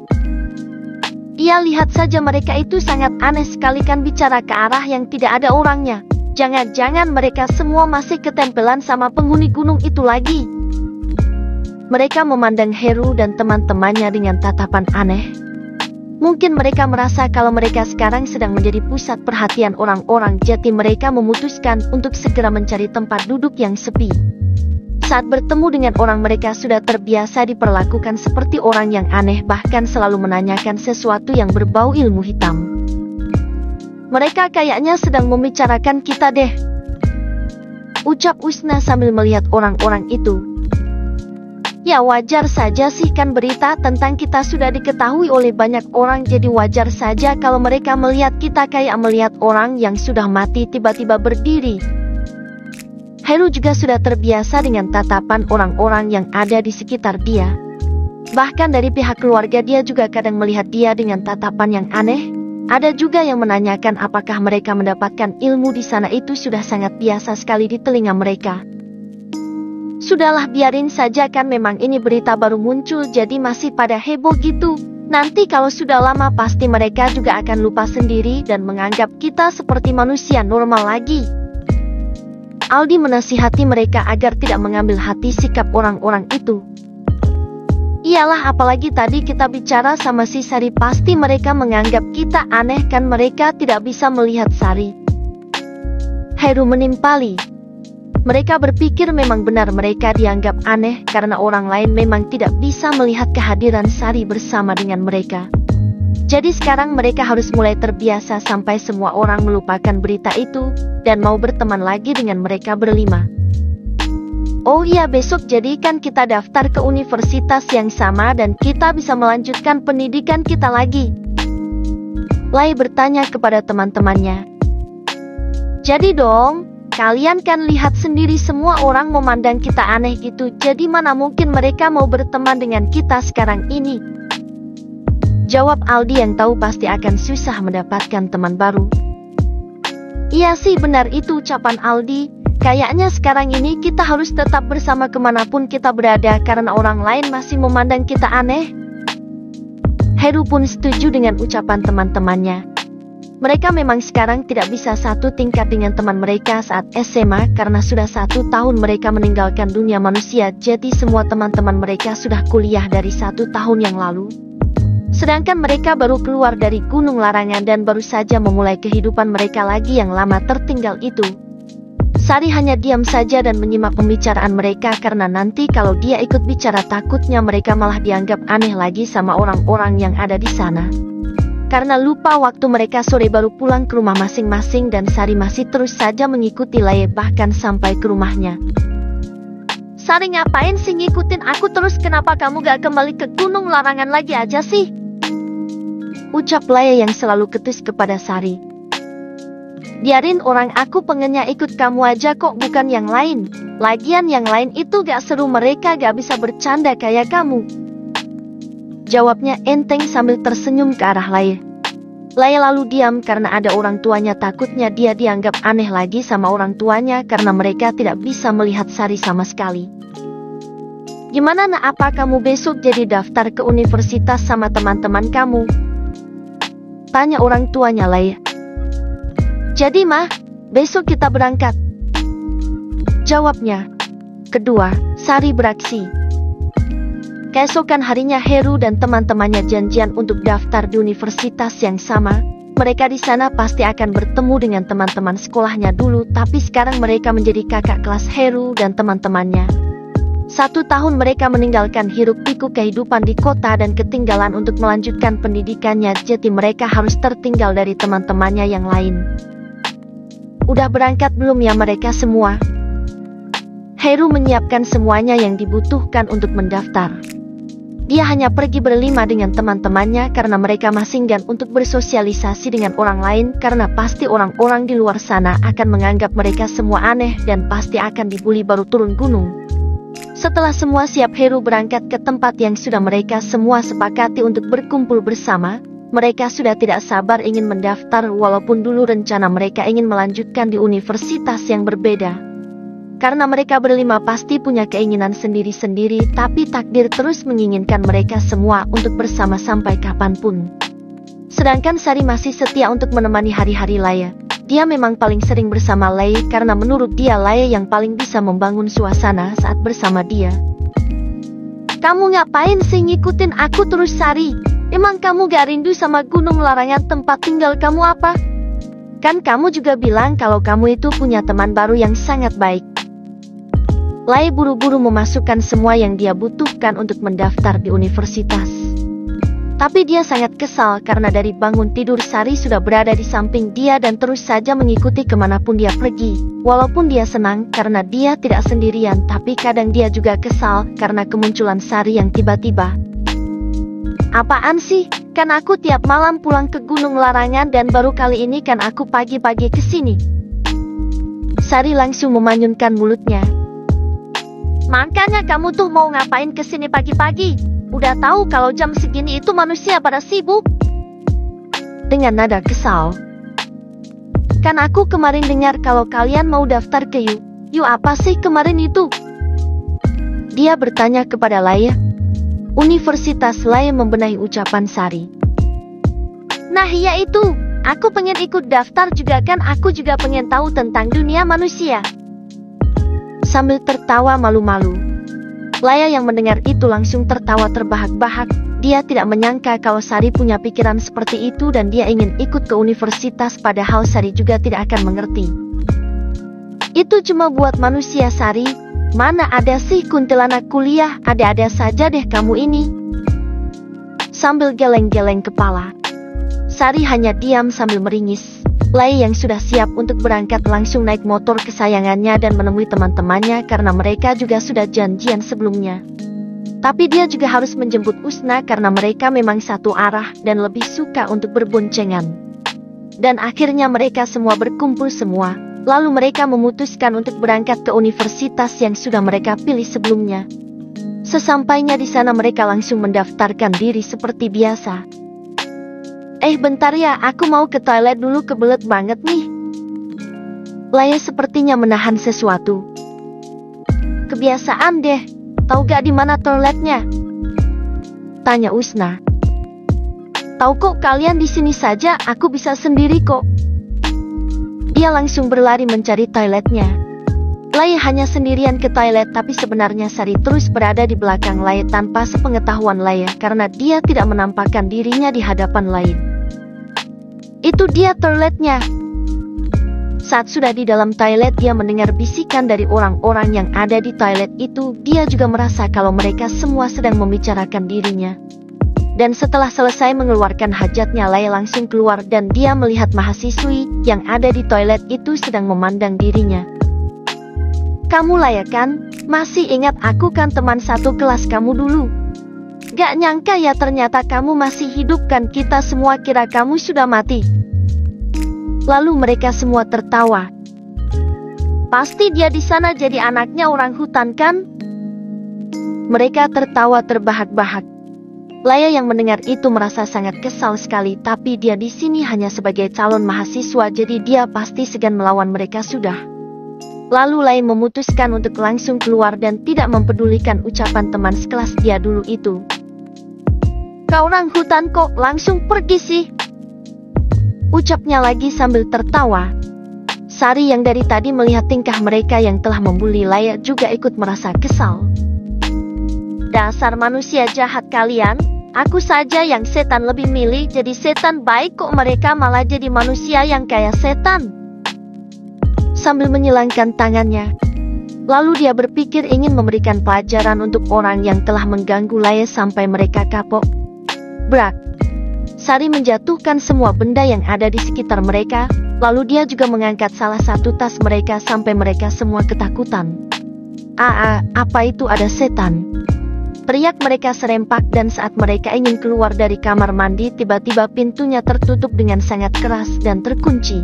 Speaker 1: Ia lihat saja mereka itu sangat aneh sekali, kan bicara ke arah yang tidak ada orangnya. Jangan-jangan mereka semua masih ketempelan sama penghuni gunung itu lagi. Mereka memandang Heru dan teman-temannya dengan tatapan aneh. Mungkin mereka merasa kalau mereka sekarang sedang menjadi pusat perhatian orang-orang, jadi mereka memutuskan untuk segera mencari tempat duduk yang sepi. Saat bertemu dengan orang, mereka sudah terbiasa diperlakukan seperti orang yang aneh, bahkan selalu menanyakan sesuatu yang berbau ilmu hitam. Mereka kayaknya sedang membicarakan kita deh, ucap Usna sambil melihat orang-orang itu. Ya wajar saja sih, kan berita tentang kita sudah diketahui oleh banyak orang, jadi wajar saja kalau mereka melihat kita kayak melihat orang yang sudah mati tiba-tiba berdiri. Heru juga sudah terbiasa dengan tatapan orang-orang yang ada di sekitar dia. Bahkan dari pihak keluarga dia juga kadang melihat dia dengan tatapan yang aneh. Ada juga yang menanyakan apakah mereka mendapatkan ilmu di sana. Itu sudah sangat biasa sekali di telinga mereka. Sudahlah, biarin saja, kan memang ini berita baru muncul jadi masih pada heboh gitu. Nanti kalau sudah lama pasti mereka juga akan lupa sendiri dan menganggap kita seperti manusia normal lagi. Aldi menasihati mereka agar tidak mengambil hati sikap orang-orang itu. Iyalah, apalagi tadi kita bicara sama si Sari, pasti mereka menganggap kita aneh, kan mereka tidak bisa melihat Sari. Heru menimpali. Mereka berpikir memang benar mereka dianggap aneh karena orang lain memang tidak bisa melihat kehadiran Sari bersama dengan mereka. Jadi sekarang mereka harus mulai terbiasa sampai semua orang melupakan berita itu dan mau berteman lagi dengan mereka berlima. Oh iya, besok jadi kan kita daftar ke universitas yang sama dan kita bisa melanjutkan pendidikan kita lagi. Lai bertanya kepada teman-temannya. Jadi dong, kalian kan lihat sendiri semua orang memandang kita aneh gitu, jadi mana mungkin mereka mau berteman dengan kita sekarang ini? Jawab Aldi yang tahu pasti akan susah mendapatkan teman baru. Iya sih, benar itu ucapan Aldi. Kayaknya sekarang ini kita harus tetap bersama kemanapun kita berada karena orang lain masih memandang kita aneh. Heru pun setuju dengan ucapan teman-temannya. Mereka memang sekarang tidak bisa satu tingkat dengan teman mereka saat SMA karena sudah 1 tahun mereka meninggalkan dunia manusia, jadi semua teman-teman mereka sudah kuliah dari 1 tahun yang lalu. Sedangkan mereka baru keluar dari Gunung Larangan dan baru saja memulai kehidupan mereka lagi yang lama tertinggal itu. Sari hanya diam saja dan menyimak pembicaraan mereka karena nanti kalau dia ikut bicara takutnya mereka malah dianggap aneh lagi sama orang-orang yang ada di sana. Karena lupa waktu mereka sore baru pulang ke rumah masing-masing dan Sari masih terus saja mengikuti Laye bahkan sampai ke rumahnya. Sari, ngapain sih ngikutin aku terus? Kenapa kamu gak kembali ke Gunung Larangan lagi aja sih? Ucap Laye yang selalu ketus kepada Sari. Biarin orang, aku pengennya ikut kamu aja kok, bukan yang lain. Lagian yang lain itu gak seru, mereka gak bisa bercanda kayak kamu. Jawabnya enteng sambil tersenyum ke arah Laye. Laye lalu diam karena ada orang tuanya, takutnya dia dianggap aneh lagi sama orang tuanya karena mereka tidak bisa melihat Sari sama sekali. Gimana nak, apa kamu besok jadi daftar ke universitas sama teman-teman kamu? Tanya orang tuanya Laye. Jadi mah, besok kita berangkat. Jawabnya. Kedua, Sari beraksi. Keesokan harinya Heru dan teman-temannya janjian untuk daftar di universitas yang sama. Mereka di sana pasti akan bertemu dengan teman-teman sekolahnya dulu, tapi sekarang mereka menjadi kakak kelas Heru dan teman-temannya. 1 tahun mereka meninggalkan hiruk-pikuk kehidupan di kota dan ketinggalan untuk melanjutkan pendidikannya, jadi mereka harus tertinggal dari teman-temannya yang lain. Udah berangkat belum ya mereka semua? Heru menyiapkan semuanya yang dibutuhkan untuk mendaftar. Dia hanya pergi berlima dengan teman-temannya karena mereka masih enggan untuk bersosialisasi dengan orang lain karena pasti orang-orang di luar sana akan menganggap mereka semua aneh dan pasti akan dibully baru turun gunung. Setelah semua siap, Heru berangkat ke tempat yang sudah mereka semua sepakati untuk berkumpul bersama. Mereka sudah tidak sabar ingin mendaftar walaupun dulu rencana mereka ingin melanjutkan di universitas yang berbeda. Karena mereka berlima pasti punya keinginan sendiri-sendiri, tapi takdir terus menginginkan mereka semua untuk bersama sampai kapanpun. Sedangkan Sari masih setia untuk menemani hari-hari Laye. Dia memang paling sering bersama Laye karena menurut dia Laye yang paling bisa membangun suasana saat bersama dia. Kamu ngapain sih ngikutin aku terus, Sari? Emang kamu gak rindu sama Gunung Larangan tempat tinggal kamu apa? Kan kamu juga bilang kalau kamu itu punya teman baru yang sangat baik. Laye buru-buru memasukkan semua yang dia butuhkan untuk mendaftar di universitas. Tapi dia sangat kesal karena dari bangun tidur Sari sudah berada di samping dia dan terus saja mengikuti kemanapun dia pergi. Walaupun dia senang karena dia tidak sendirian, tapi kadang dia juga kesal karena kemunculan Sari yang tiba-tiba. Apaan sih? Kan aku tiap malam pulang ke Gunung Larangan dan baru kali ini kan aku pagi-pagi ke sini. Sari langsung memanyunkan mulutnya. Makanya kamu tuh mau ngapain ke sini pagi-pagi? Udah tahu kalau jam segini itu manusia pada sibuk. Dengan nada kesal. Kan aku kemarin dengar kalau kalian mau daftar ke U. U apa sih kemarin itu? Dia bertanya kepada Laya. Universitas Laya membenahi ucapan Sari. Nah iya itu, aku pengen ikut daftar juga kan, aku juga pengen tahu tentang dunia manusia. Sambil tertawa malu-malu. Laya yang mendengar itu langsung tertawa terbahak-bahak. Dia tidak menyangka kalau Sari punya pikiran seperti itu dan dia ingin ikut ke universitas, padahal Sari juga tidak akan mengerti. Itu cuma buat manusia Sari. Mana ada sih kuntilanak kuliah, ada-ada saja deh kamu ini. Sambil geleng-geleng kepala, Sari hanya diam sambil meringis. Laya yang sudah siap untuk berangkat langsung naik motor kesayangannya dan menemui teman-temannya karena mereka juga sudah janjian sebelumnya. Tapi dia juga harus menjemput Usna karena mereka memang satu arah dan lebih suka untuk berboncengan. Dan akhirnya mereka semua berkumpul semua, lalu mereka memutuskan untuk berangkat ke universitas yang sudah mereka pilih sebelumnya. Sesampainya di sana mereka langsung mendaftarkan diri seperti biasa. Bentar ya, aku mau ke toilet dulu, kebelet banget nih. Laya sepertinya menahan sesuatu. Kebiasaan deh, tahu gak di mana toiletnya? Tanya Usna. Tahu kok, kalian di sini saja, aku bisa sendiri kok. Dia langsung berlari mencari toiletnya. Laya hanya sendirian ke toilet, tapi sebenarnya Sari terus berada di belakang Laya tanpa sepengetahuan Laya karena dia tidak menampakkan dirinya di hadapan lain. Itu dia toiletnya. Saat sudah di dalam toilet, dia mendengar bisikan dari orang-orang yang ada di toilet itu. Dia juga merasa kalau mereka semua sedang membicarakan dirinya. Dan setelah selesai mengeluarkan hajatnya, Laya langsung keluar dan dia melihat mahasiswi yang ada di toilet itu sedang memandang dirinya. Kamu Laya kan? Masih ingat aku kan, teman satu kelas kamu dulu? Gak nyangka ya ternyata kamu masih hidup kan, kita semua kira kamu sudah mati. Lalu mereka semua tertawa. Pasti dia di sana jadi anaknya orang hutan kan? Mereka tertawa terbahak-bahak. Laya yang mendengar itu merasa sangat kesal sekali, tapi dia di sini hanya sebagai calon mahasiswa jadi dia pasti segan melawan mereka sudah. Lalu Laya memutuskan untuk langsung keluar dan tidak mempedulikan ucapan teman sekelas dia dulu itu. Kau orang hutan kok langsung pergi sih? Ucapnya lagi sambil tertawa. Sari yang dari tadi melihat tingkah mereka yang telah membuli Laya juga ikut merasa kesal. Dasar manusia jahat kalian, aku saja yang setan lebih milih jadi setan baik kok mereka malah jadi manusia yang kayak setan. Sambil menyilangkan tangannya, lalu dia berpikir ingin memberikan pelajaran untuk orang yang telah mengganggu Laya sampai mereka kapok. Brak! Sari menjatuhkan semua benda yang ada di sekitar mereka, lalu dia juga mengangkat salah satu tas mereka sampai mereka semua ketakutan. Apa itu, ada setan? Teriak mereka serempak dan saat mereka ingin keluar dari kamar mandi tiba-tiba pintunya tertutup dengan sangat keras dan terkunci.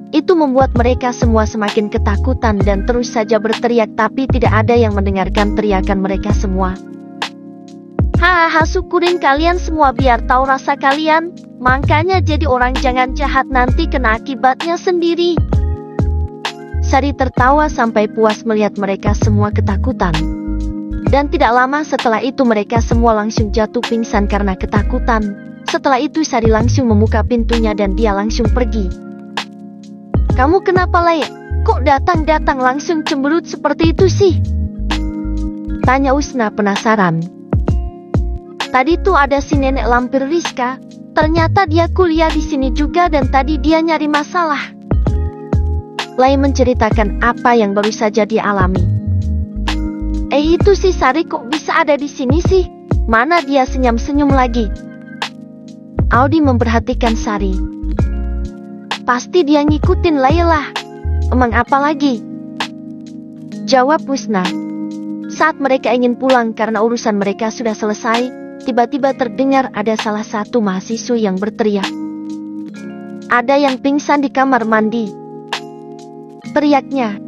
Speaker 1: Itu membuat mereka semua semakin ketakutan dan terus saja berteriak tapi tidak ada yang mendengarkan teriakan mereka semua. Hahaha, syukurin kalian semua biar tahu rasa kalian, makanya jadi orang jangan jahat nanti kena akibatnya sendiri. Sari tertawa sampai puas melihat mereka semua ketakutan. Dan tidak lama setelah itu mereka semua langsung jatuh pingsan karena ketakutan. Setelah itu Sari langsung membuka pintunya dan dia langsung pergi. Kamu kenapa Laya? Kok datang-datang langsung cemberut seperti itu sih? Tanya Usna penasaran. Tadi tuh ada si nenek lampir Rizka, ternyata dia kuliah di sini juga dan tadi dia nyari masalah. Laya menceritakan apa yang baru saja dia alami. Itu si Sari kok bisa ada di sini sih? Mana dia senyum-senyum lagi? Audi memperhatikan Sari. Pasti dia ngikutin Laya lah. Emang apa lagi? Jawab Usna. Saat mereka ingin pulang karena urusan mereka sudah selesai, tiba-tiba terdengar ada salah satu mahasiswa yang berteriak. Ada yang pingsan di kamar mandi. Teriaknya.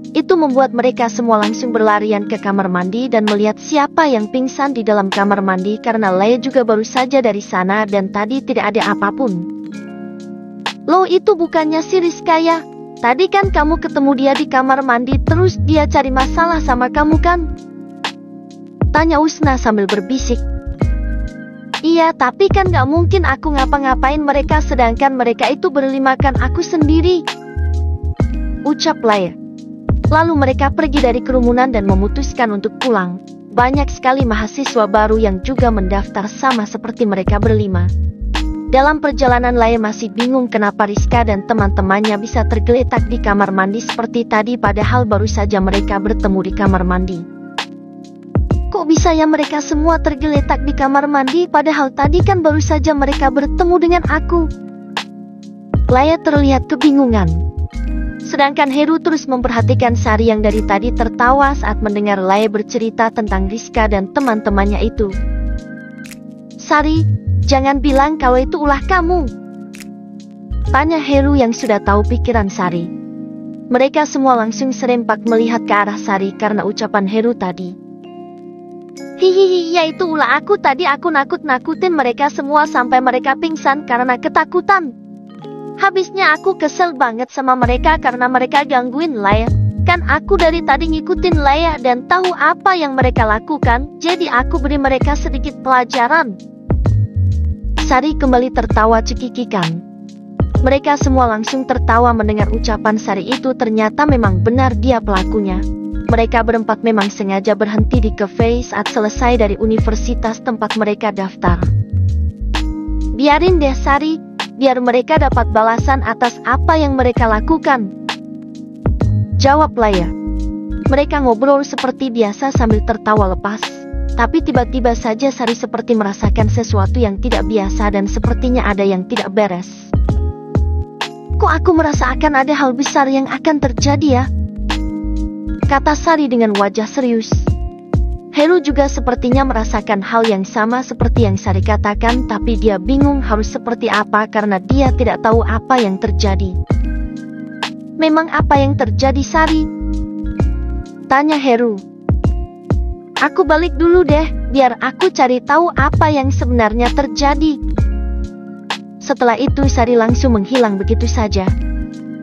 Speaker 1: Itu membuat mereka semua langsung berlarian ke kamar mandi dan melihat siapa yang pingsan di dalam kamar mandi karena Laya juga baru saja dari sana dan tadi tidak ada apapun. Loh, itu bukannya si Rizka ya? Tadi kan kamu ketemu dia di kamar mandi terus dia cari masalah sama kamu kan? Tanya Usna sambil berbisik. Iya, tapi kan gak mungkin aku ngapa-ngapain mereka sedangkan mereka itu berlima kan aku sendiri. Ucap Laya. Lalu mereka pergi dari kerumunan dan memutuskan untuk pulang. Banyak sekali mahasiswa baru yang juga mendaftar sama seperti mereka berlima. Dalam perjalanan Laya masih bingung kenapa Rizka dan teman-temannya bisa tergeletak di kamar mandi seperti tadi padahal baru saja mereka bertemu di kamar mandi. Kok bisa ya mereka semua tergeletak di kamar mandi padahal tadi kan baru saja mereka bertemu dengan aku? Laya terlihat kebingungan. Sedangkan Heru terus memperhatikan Sari yang dari tadi tertawa saat mendengar Laya bercerita tentang Rizka dan teman-temannya itu. Sari, jangan bilang kalau itu ulah kamu. Tanya Heru yang sudah tahu pikiran Sari. Mereka semua langsung serempak melihat ke arah Sari karena ucapan Heru tadi. Hihihi, ya itu ulah aku tadi aku nakut-nakutin mereka semua sampai mereka pingsan karena ketakutan. Habisnya aku kesel banget sama mereka karena mereka gangguin Laya. Kan aku dari tadi ngikutin Laya dan tahu apa yang mereka lakukan, jadi aku beri mereka sedikit pelajaran. Sari kembali tertawa cekikikan. Mereka semua langsung tertawa mendengar ucapan Sari itu ternyata memang benar dia pelakunya. Mereka berempat memang sengaja berhenti di cafe saat selesai dari universitas tempat mereka daftar. Biarin deh Sari, biar mereka dapat balasan atas apa yang mereka lakukan. Jawab Laya. Mereka ngobrol seperti biasa sambil tertawa lepas. Tapi tiba-tiba saja Sari seperti merasakan sesuatu yang tidak biasa dan sepertinya ada yang tidak beres. Kok aku merasa akan ada hal besar yang akan terjadi ya? Kata Sari dengan wajah serius. Heru juga sepertinya merasakan hal yang sama seperti yang Sari katakan, tapi dia bingung harus seperti apa karena dia tidak tahu apa yang terjadi. Memang apa yang terjadi Sari? Tanya Heru. Aku balik dulu deh, biar aku cari tahu apa yang sebenarnya terjadi. Setelah itu Sari langsung menghilang begitu saja.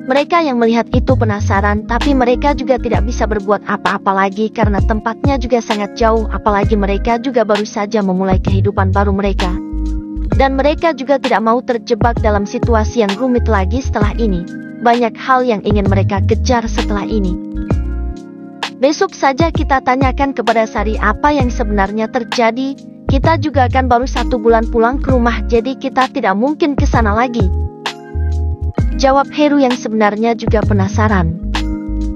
Speaker 1: Mereka yang melihat itu penasaran, tapi mereka juga tidak bisa berbuat apa-apa lagi karena tempatnya juga sangat jauh, apalagi mereka juga baru saja memulai kehidupan baru mereka. Dan mereka juga tidak mau terjebak dalam situasi yang rumit lagi setelah ini. Banyak hal yang ingin mereka kejar setelah ini. Besok saja kita tanyakan kepada Sari apa yang sebenarnya terjadi. Kita juga akan baru 1 bulan pulang ke rumah, jadi kita tidak mungkin ke sana lagi. Jawab Heru yang sebenarnya juga penasaran.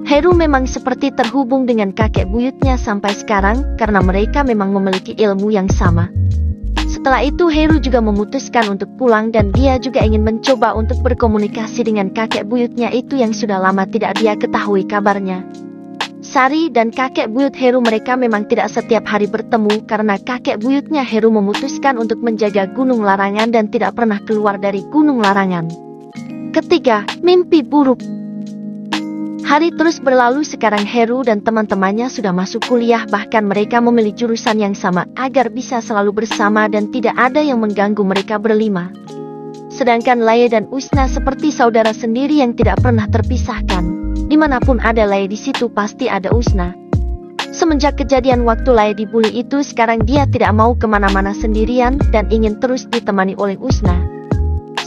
Speaker 1: Heru memang seperti terhubung dengan kakek buyutnya sampai sekarang karena mereka memang memiliki ilmu yang sama. Setelah itu Heru juga memutuskan untuk pulang dan dia juga ingin mencoba untuk berkomunikasi dengan kakek buyutnya itu yang sudah lama tidak dia ketahui kabarnya. Sari dan kakek buyut Heru mereka memang tidak setiap hari bertemu karena kakek buyutnya Heru memutuskan untuk menjaga Gunung Larangan dan tidak pernah keluar dari Gunung Larangan. Ketiga, mimpi buruk. Hari terus berlalu, sekarang Heru dan teman-temannya sudah masuk kuliah, bahkan mereka memilih jurusan yang sama agar bisa selalu bersama dan tidak ada yang mengganggu mereka berlima. Sedangkan Laya dan Usna seperti saudara sendiri yang tidak pernah terpisahkan. Dimanapun ada Laya di situ pasti ada Usna. Semenjak kejadian waktu Laya dibully itu, sekarang dia tidak mau kemana-mana sendirian dan ingin terus ditemani oleh Usna.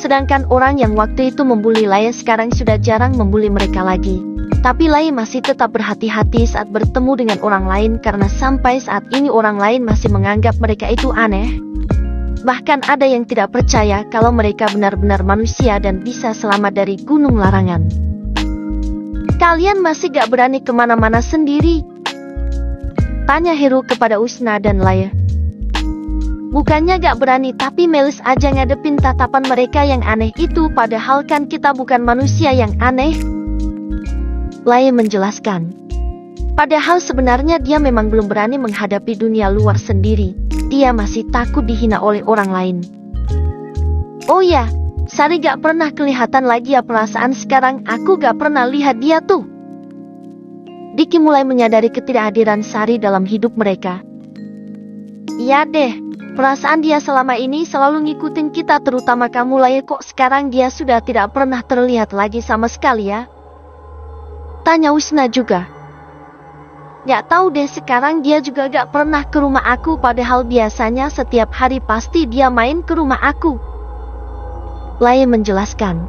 Speaker 1: Sedangkan orang yang waktu itu membuli Laya sekarang sudah jarang membuli mereka lagi. Tapi Laya masih tetap berhati-hati saat bertemu dengan orang lain karena sampai saat ini orang lain masih menganggap mereka itu aneh. Bahkan ada yang tidak percaya kalau mereka benar-benar manusia dan bisa selamat dari Gunung Larangan. Kalian masih gak berani kemana-mana sendiri? Tanya Heru kepada Usna dan Laya. Bukannya gak berani, tapi males aja ngadepin tatapan mereka yang aneh itu, padahal kan kita bukan manusia yang aneh. Laye menjelaskan. Padahal sebenarnya dia memang belum berani menghadapi dunia luar sendiri. Dia masih takut dihina oleh orang lain. Oh ya, Sari gak pernah kelihatan lagi ya, perasaan sekarang aku gak pernah lihat dia tuh. Diki mulai menyadari ketidakhadiran Sari dalam hidup mereka. Iya deh, perasaan dia selama ini selalu ngikutin kita, terutama kamu Laye, kok sekarang dia sudah tidak pernah terlihat lagi sama sekali ya? Tanya Wisna juga. Gak tahu deh, sekarang dia juga gak pernah ke rumah aku, padahal biasanya setiap hari pasti dia main ke rumah aku. Laye menjelaskan.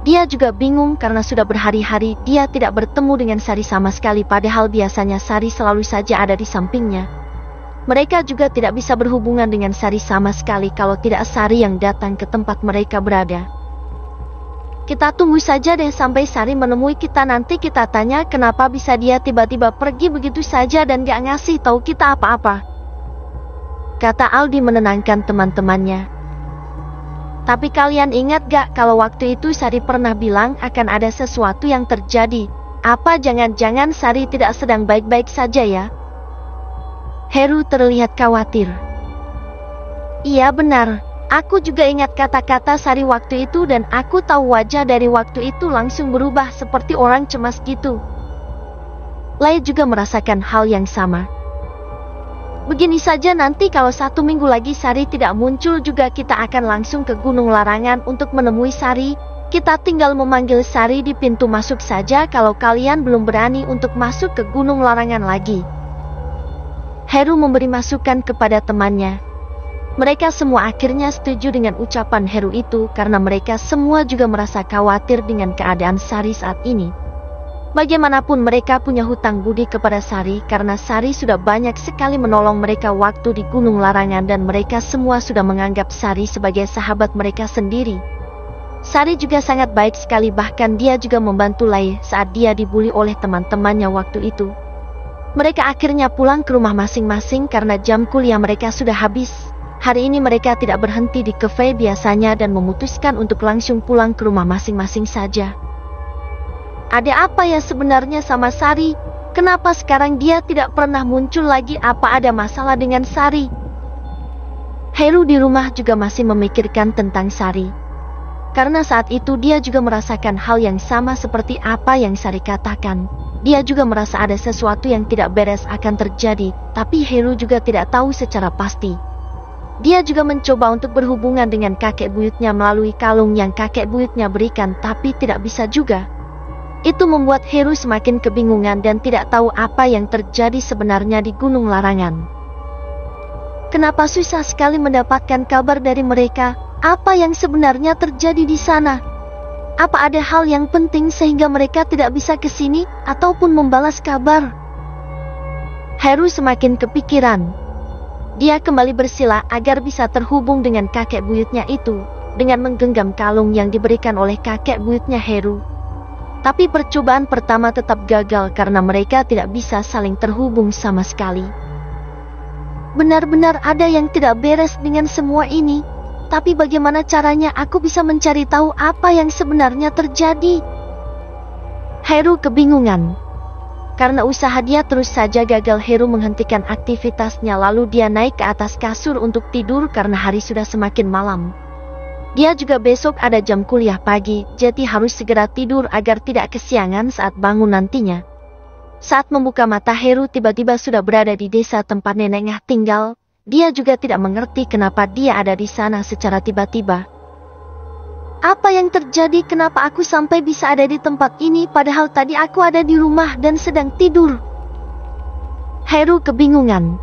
Speaker 1: Dia juga bingung karena sudah berhari-hari dia tidak bertemu dengan Sari sama sekali, padahal biasanya Sari selalu saja ada di sampingnya. Mereka juga tidak bisa berhubungan dengan Sari sama sekali kalau tidak Sari yang datang ke tempat mereka berada. Kita tunggu saja deh sampai Sari menemui kita, nanti kita tanya kenapa bisa dia tiba-tiba pergi begitu saja dan gak ngasih tahu kita apa-apa. Kata Aldi menenangkan teman-temannya. Tapi kalian ingat gak kalau waktu itu Sari pernah bilang akan ada sesuatu yang terjadi? Apa jangan-jangan Sari tidak sedang baik-baik saja ya? Heru terlihat khawatir. Iya benar, aku juga ingat kata-kata Sari waktu itu dan aku tahu wajah dari waktu itu langsung berubah seperti orang cemas gitu. Laye juga merasakan hal yang sama. Begini saja, nanti kalau 1 minggu lagi Sari tidak muncul juga kita akan langsung ke Gunung Larangan untuk menemui Sari. Kita tinggal memanggil Sari di pintu masuk saja kalau kalian belum berani untuk masuk ke Gunung Larangan lagi. Heru memberi masukan kepada temannya. Mereka semua akhirnya setuju dengan ucapan Heru itu karena mereka semua juga merasa khawatir dengan keadaan Sari saat ini. Bagaimanapun mereka punya hutang budi kepada Sari karena Sari sudah banyak sekali menolong mereka waktu di Gunung Larangan dan mereka semua sudah menganggap Sari sebagai sahabat mereka sendiri. Sari juga sangat baik sekali, bahkan dia juga membantu Laye saat dia dibully oleh teman-temannya waktu itu. Mereka akhirnya pulang ke rumah masing-masing karena jam kuliah mereka sudah habis. Hari ini mereka tidak berhenti di kafe biasanya dan memutuskan untuk langsung pulang ke rumah masing-masing saja. Ada apa ya sebenarnya sama Sari? Kenapa sekarang dia tidak pernah muncul lagi? Apa ada masalah dengan Sari? Heru di rumah juga masih memikirkan tentang Sari. Karena saat itu dia juga merasakan hal yang sama seperti apa yang Sari katakan. Dia juga merasa ada sesuatu yang tidak beres akan terjadi, tapi Heru juga tidak tahu secara pasti. Dia juga mencoba untuk berhubungan dengan kakek buyutnya melalui kalung yang kakek buyutnya berikan, tapi tidak bisa juga. Itu membuat Heru semakin kebingungan dan tidak tahu apa yang terjadi sebenarnya di Gunung Larangan. Kenapa susah sekali mendapatkan kabar dari mereka? Apa yang sebenarnya terjadi di sana? Apa ada hal yang penting sehingga mereka tidak bisa ke sini ataupun membalas kabar? Heru semakin kepikiran. Dia kembali bersila agar bisa terhubung dengan kakek buyutnya itu dengan menggenggam kalung yang diberikan oleh kakek buyutnya Heru. Tapi percobaan pertama tetap gagal karena mereka tidak bisa saling terhubung sama sekali. Benar-benar ada yang tidak beres dengan semua ini. Tapi bagaimana caranya aku bisa mencari tahu apa yang sebenarnya terjadi? Heru kebingungan. Karena usaha dia terus saja gagal, Heru menghentikan aktivitasnya lalu dia naik ke atas kasur untuk tidur karena hari sudah semakin malam. Dia juga besok ada jam kuliah pagi, jadi harus segera tidur agar tidak kesiangan saat bangun nantinya. Saat membuka mata, Heru tiba-tiba sudah berada di desa tempat neneknya tinggal. Dia juga tidak mengerti kenapa dia ada di sana secara tiba-tiba. Apa yang terjadi? Kenapa aku sampai bisa ada di tempat ini padahal tadi aku ada di rumah dan sedang tidur? Heru kebingungan.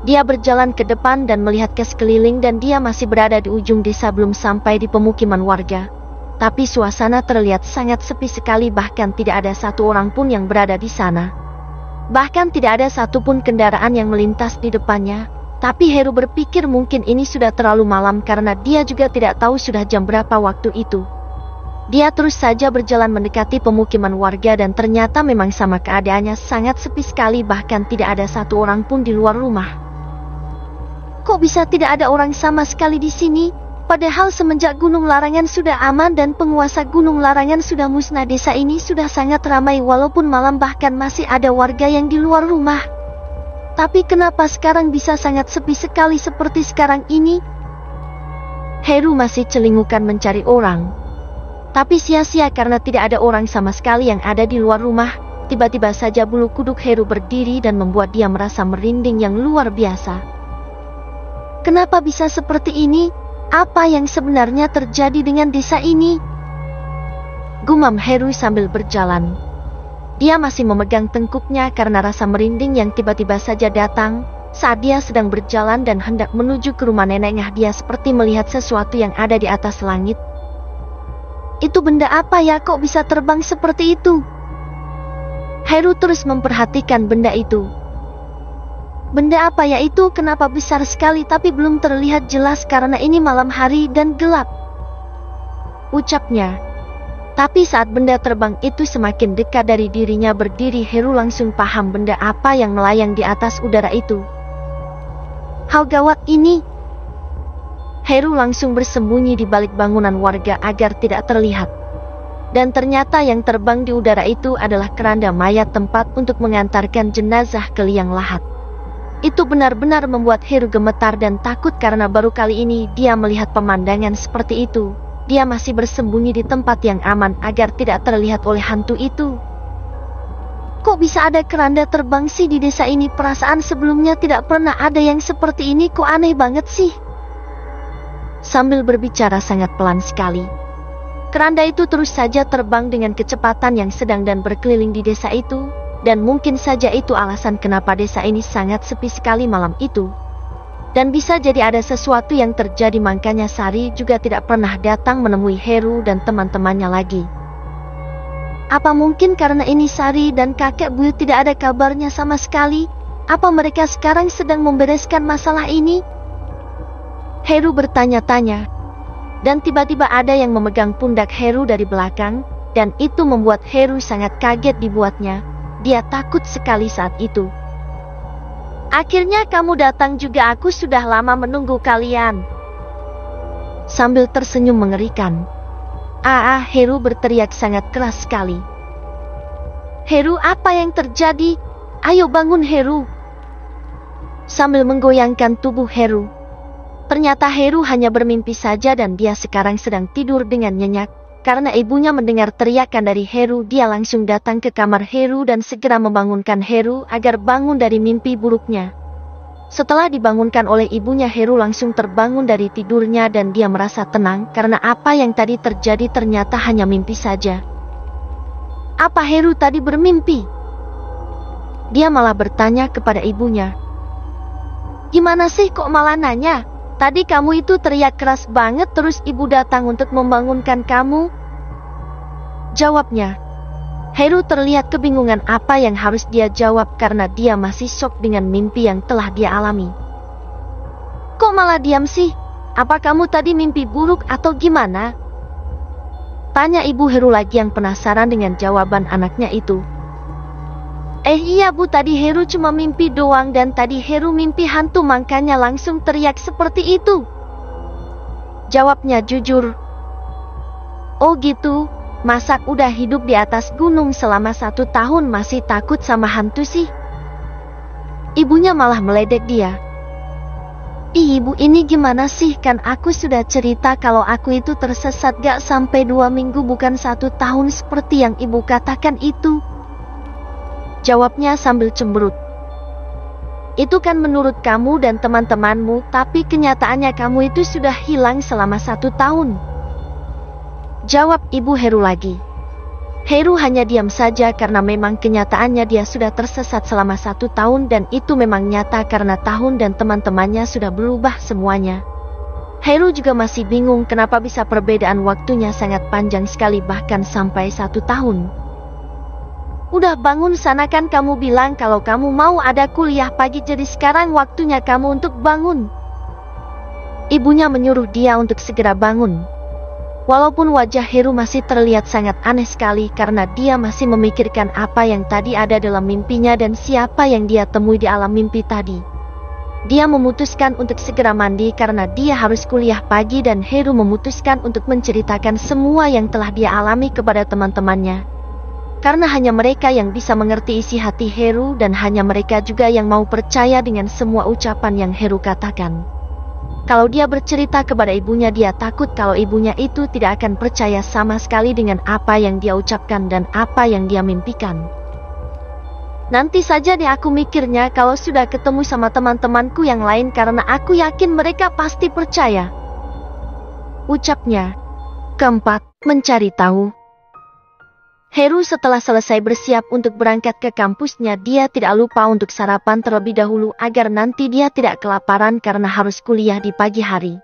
Speaker 1: Dia berjalan ke depan dan melihat ke sekeliling dan dia masih berada di ujung desa belum sampai di pemukiman warga. Tapi suasana terlihat sangat sepi sekali, bahkan tidak ada satu orang pun yang berada di sana. Bahkan tidak ada satupun kendaraan yang melintas di depannya. Tapi Heru berpikir mungkin ini sudah terlalu malam karena dia juga tidak tahu sudah jam berapa waktu itu. Dia terus saja berjalan mendekati pemukiman warga dan ternyata memang sama keadaannya, sangat sepi sekali, bahkan tidak ada satu orang pun di luar rumah. Kok bisa tidak ada orang sama sekali di sini? Padahal semenjak Gunung Larangan sudah aman dan penguasa Gunung Larangan sudah musnah, desa ini sudah sangat ramai walaupun malam bahkan masih ada warga yang di luar rumah. Tapi kenapa sekarang bisa sangat sepi sekali seperti sekarang ini? Heru masih celingukan mencari orang. Tapi sia-sia karena tidak ada orang sama sekali yang ada di luar rumah. Tiba-tiba saja bulu kuduk Heru berdiri dan membuat dia merasa merinding yang luar biasa. Kenapa bisa seperti ini? Apa yang sebenarnya terjadi dengan desa ini? Gumam Heru sambil berjalan. Dia masih memegang tengkuknya karena rasa merinding yang tiba-tiba saja datang saat dia sedang berjalan dan hendak menuju ke rumah nenek ngah. Dia seperti melihat sesuatu yang ada di atas langit. Itu benda apa ya, kok bisa terbang seperti itu? Heru terus memperhatikan benda itu. Benda apa ya itu? Kenapa besar sekali tapi belum terlihat jelas karena ini malam hari dan gelap? Ucapnya. Tapi saat benda terbang itu semakin dekat dari dirinya berdiri, Heru langsung paham benda apa yang melayang di atas udara itu. Hal gawat ini. Heru langsung bersembunyi di balik bangunan warga agar tidak terlihat. Dan ternyata yang terbang di udara itu adalah keranda mayat, tempat untuk mengantarkan jenazah ke liang lahat. Itu benar-benar membuat Heru gemetar dan takut karena baru kali ini dia melihat pemandangan seperti itu. Dia masih bersembunyi di tempat yang aman agar tidak terlihat oleh hantu itu. Kok bisa ada keranda terbang sih di desa ini? Perasaan sebelumnya tidak pernah ada yang seperti ini, kok aneh banget sih? Sambil berbicara sangat pelan sekali, keranda itu terus saja terbang dengan kecepatan yang sedang dan berkeliling di desa itu. Dan mungkin saja itu alasan kenapa desa ini sangat sepi sekali malam itu. Dan bisa jadi ada sesuatu yang terjadi, makanya Sari juga tidak pernah datang menemui Heru dan teman-temannya lagi. Apa mungkin karena ini Sari dan kakek buyut tidak ada kabarnya sama sekali? Apa mereka sekarang sedang membereskan masalah ini? Heru bertanya-tanya. Dan tiba-tiba ada yang memegang pundak Heru dari belakang. Dan itu membuat Heru sangat kaget dibuatnya. Dia takut sekali saat itu. Akhirnya kamu datang juga, aku sudah lama menunggu kalian. Sambil tersenyum mengerikan. Heru berteriak sangat keras sekali. Heru, apa yang terjadi? Ayo bangun Heru. Sambil menggoyangkan tubuh Heru. Ternyata Heru hanya bermimpi saja dan dia sekarang sedang tidur dengan nyenyak. Karena ibunya mendengar teriakan dari Heru, dia langsung datang ke kamar Heru dan segera membangunkan Heru agar bangun dari mimpi buruknya. Setelah dibangunkan oleh ibunya, Heru langsung terbangun dari tidurnya dan dia merasa tenang karena apa yang tadi terjadi ternyata hanya mimpi saja. Apa Heru tadi bermimpi? Dia malah bertanya kepada ibunya. Gimana sih kok malah nanya? Tadi kamu itu teriak keras banget terus ibu datang untuk membangunkan kamu. Jawabnya. Heru terlihat kebingungan apa yang harus dia jawab karena dia masih syok dengan mimpi yang telah dia alami. Kok malah diam sih? Apa kamu tadi mimpi buruk atau gimana? Tanya ibu Heru lagi yang penasaran dengan jawaban anaknya itu. Iya bu, tadi Heru cuma mimpi doang dan tadi Heru mimpi hantu makanya langsung teriak seperti itu. Jawabnya jujur. Oh gitu, masa udah hidup di atas gunung selama 1 tahun masih takut sama hantu sih? Ibunya malah meledek dia. Ibu ini gimana sih, kan aku sudah cerita kalau aku itu tersesat gak sampai 2 minggu bukan 1 tahun seperti yang ibu katakan itu. Jawabnya sambil cemberut. Itu kan menurut kamu dan teman-temanmu, tapi kenyataannya kamu itu sudah hilang selama 1 tahun. Jawab ibu Heru lagi. Heru hanya diam saja karena memang kenyataannya dia sudah tersesat selama 1 tahun dan itu memang nyata karena tahun dan teman-temannya sudah berubah semuanya. Heru juga masih bingung kenapa bisa perbedaan waktunya sangat panjang sekali bahkan sampai 1 tahun. Udah bangun sana, kan kamu bilang kalau kamu mau ada kuliah pagi, jadi sekarang waktunya kamu untuk bangun. Ibunya menyuruh dia untuk segera bangun. Walaupun wajah Heru masih terlihat sangat aneh sekali karena dia masih memikirkan apa yang tadi ada dalam mimpinya dan siapa yang dia temui di alam mimpi tadi. Dia memutuskan untuk segera mandi karena dia harus kuliah pagi dan Heru memutuskan untuk menceritakan semua yang telah dia alami kepada teman-temannya. Karena hanya mereka yang bisa mengerti isi hati Heru dan hanya mereka juga yang mau percaya dengan semua ucapan yang Heru katakan. Kalau dia bercerita kepada ibunya, dia takut kalau ibunya itu tidak akan percaya sama sekali dengan apa yang dia ucapkan dan apa yang dia mimpikan. Nanti saja deh aku mikirnya kalau sudah ketemu sama teman-temanku yang lain karena aku yakin mereka pasti percaya. Ucapnya. Keempat, mencari tahu. Heru setelah selesai bersiap untuk berangkat ke kampusnya, dia tidak lupa untuk sarapan terlebih dahulu agar nanti dia tidak kelaparan karena harus kuliah di pagi hari.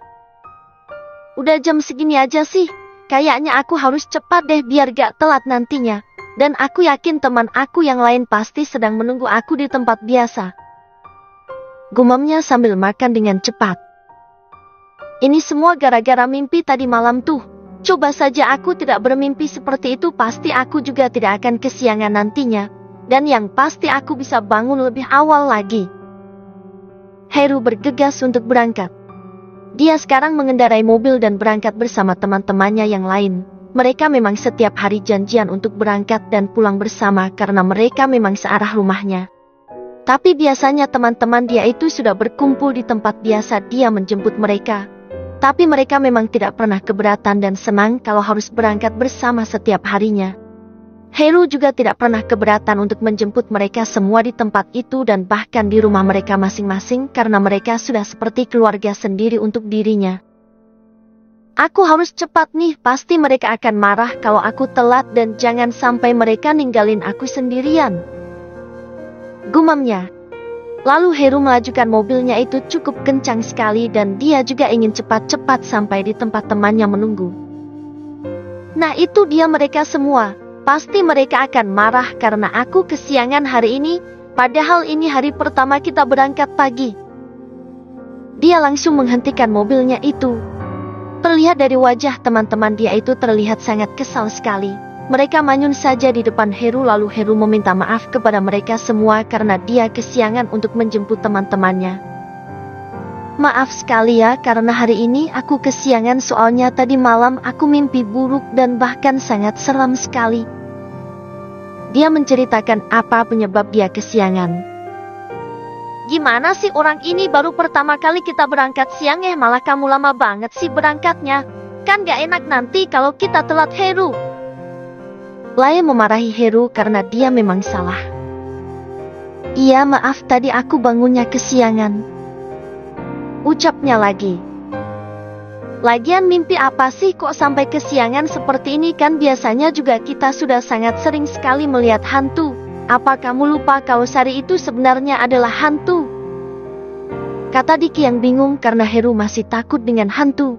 Speaker 1: Udah jam segini aja sih, kayaknya aku harus cepat deh biar gak telat nantinya. Dan aku yakin teman aku yang lain pasti sedang menunggu aku di tempat biasa. Gumamnya sambil makan dengan cepat. Ini semua gara-gara mimpi tadi malam tuh. Coba saja aku tidak bermimpi seperti itu, pasti aku juga tidak akan kesiangan nantinya. Dan yang pasti aku bisa bangun lebih awal lagi. Heru bergegas untuk berangkat. Dia sekarang mengendarai mobil dan berangkat bersama teman-temannya yang lain. Mereka memang setiap hari janjian untuk berangkat dan pulang bersama karena mereka memang searah rumahnya. Tapi biasanya teman-teman dia itu sudah berkumpul di tempat biasa dia menjemput mereka. Tapi mereka memang tidak pernah keberatan dan senang kalau harus berangkat bersama setiap harinya. Heru juga tidak pernah keberatan untuk menjemput mereka semua di tempat itu dan bahkan di rumah mereka masing-masing karena mereka sudah seperti keluarga sendiri untuk dirinya. Aku harus cepat nih, pasti mereka akan marah kalau aku telat dan jangan sampai mereka ninggalin aku sendirian. Gumamnya. Lalu Heru melajukan mobilnya itu cukup kencang sekali dan dia juga ingin cepat-cepat sampai di tempat temannya menunggu. Nah itu dia mereka semua, pasti mereka akan marah karena aku kesiangan hari ini, padahal ini hari pertama kita berangkat pagi. Dia langsung menghentikan mobilnya itu. Terlihat dari wajah teman-teman dia itu terlihat sangat kesal sekali. Mereka manyun saja di depan Heru lalu Heru meminta maaf kepada mereka semua karena dia kesiangan untuk menjemput teman-temannya. Maaf sekali ya karena hari ini aku kesiangan soalnya tadi malam aku mimpi buruk dan bahkan sangat seram sekali. Dia menceritakan apa penyebab dia kesiangan. Gimana sih orang ini baru pertama kali kita berangkat siang malah kamu lama banget sih berangkatnya. Kan gak enak nanti kalau kita telat Heru. Lae memarahi Heru karena dia memang salah. Iya maaf tadi aku bangunnya kesiangan. Ucapnya lagi. Lagian mimpi apa sih kok sampai kesiangan seperti ini, kan biasanya juga kita sudah sangat sering sekali melihat hantu. Apa kamu lupa kalau Sari itu sebenarnya adalah hantu? Kata Diki yang bingung karena Heru masih takut dengan hantu.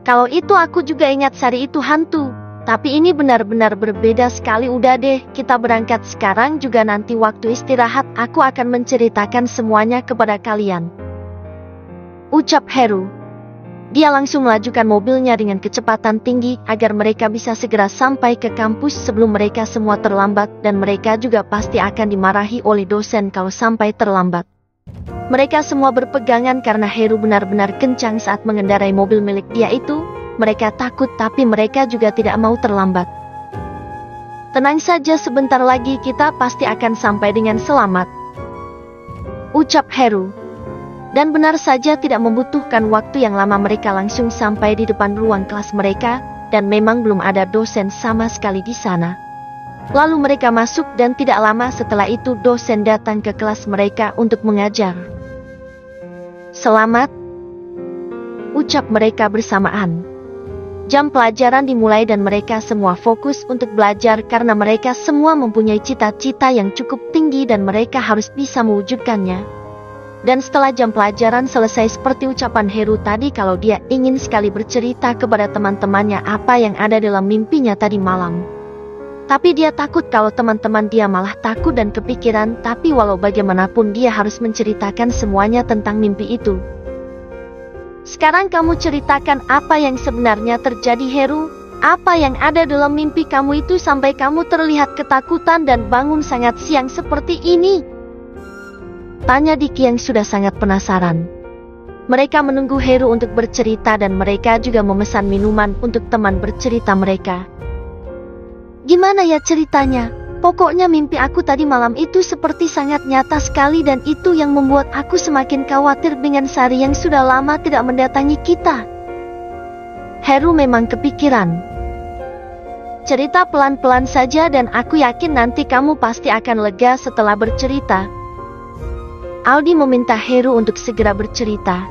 Speaker 1: Kalau itu aku juga ingat Sari itu hantu. Tapi ini benar-benar berbeda sekali. Udah deh, kita berangkat sekarang juga nanti waktu istirahat aku akan menceritakan semuanya kepada kalian. Ucap Heru. Dia langsung melajukan mobilnya dengan kecepatan tinggi agar mereka bisa segera sampai ke kampus sebelum mereka semua terlambat dan mereka juga pasti akan dimarahi oleh dosen kalau sampai terlambat. Mereka semua berpegangan karena Heru benar-benar kencang saat mengendarai mobil milik dia itu. Mereka takut tapi mereka juga tidak mau terlambat. Tenang saja, sebentar lagi kita pasti akan sampai dengan selamat. Ucap Heru. Dan benar saja tidak membutuhkan waktu yang lama mereka langsung sampai di depan ruang kelas mereka, dan memang belum ada dosen sama sekali di sana. Lalu mereka masuk dan tidak lama setelah itu dosen datang ke kelas mereka untuk mengajar. Selamat, ucap mereka bersamaan. Jam pelajaran dimulai dan mereka semua fokus untuk belajar karena mereka semua mempunyai cita-cita yang cukup tinggi dan mereka harus bisa mewujudkannya. Dan setelah jam pelajaran selesai seperti ucapan Heru tadi kalau dia ingin sekali bercerita kepada teman-temannya apa yang ada dalam mimpinya tadi malam. Tapi dia takut kalau teman-teman dia malah takut dan kepikiran, tapi walau bagaimanapun dia harus menceritakan semuanya tentang mimpi itu. Sekarang kamu ceritakan apa yang sebenarnya terjadi Heru, apa yang ada dalam mimpi kamu itu sampai kamu terlihat ketakutan dan bangun sangat siang seperti ini. Tanya Diki yang sudah sangat penasaran. Mereka menunggu Heru untuk bercerita dan mereka juga memesan minuman untuk teman bercerita mereka. Gimana ya ceritanya? Pokoknya mimpi aku tadi malam itu seperti sangat nyata sekali dan itu yang membuat aku semakin khawatir dengan Sari yang sudah lama tidak mendatangi kita. Heru memang kepikiran. Cerita pelan-pelan saja dan aku yakin nanti kamu pasti akan lega setelah bercerita. Aldi meminta Heru untuk segera bercerita.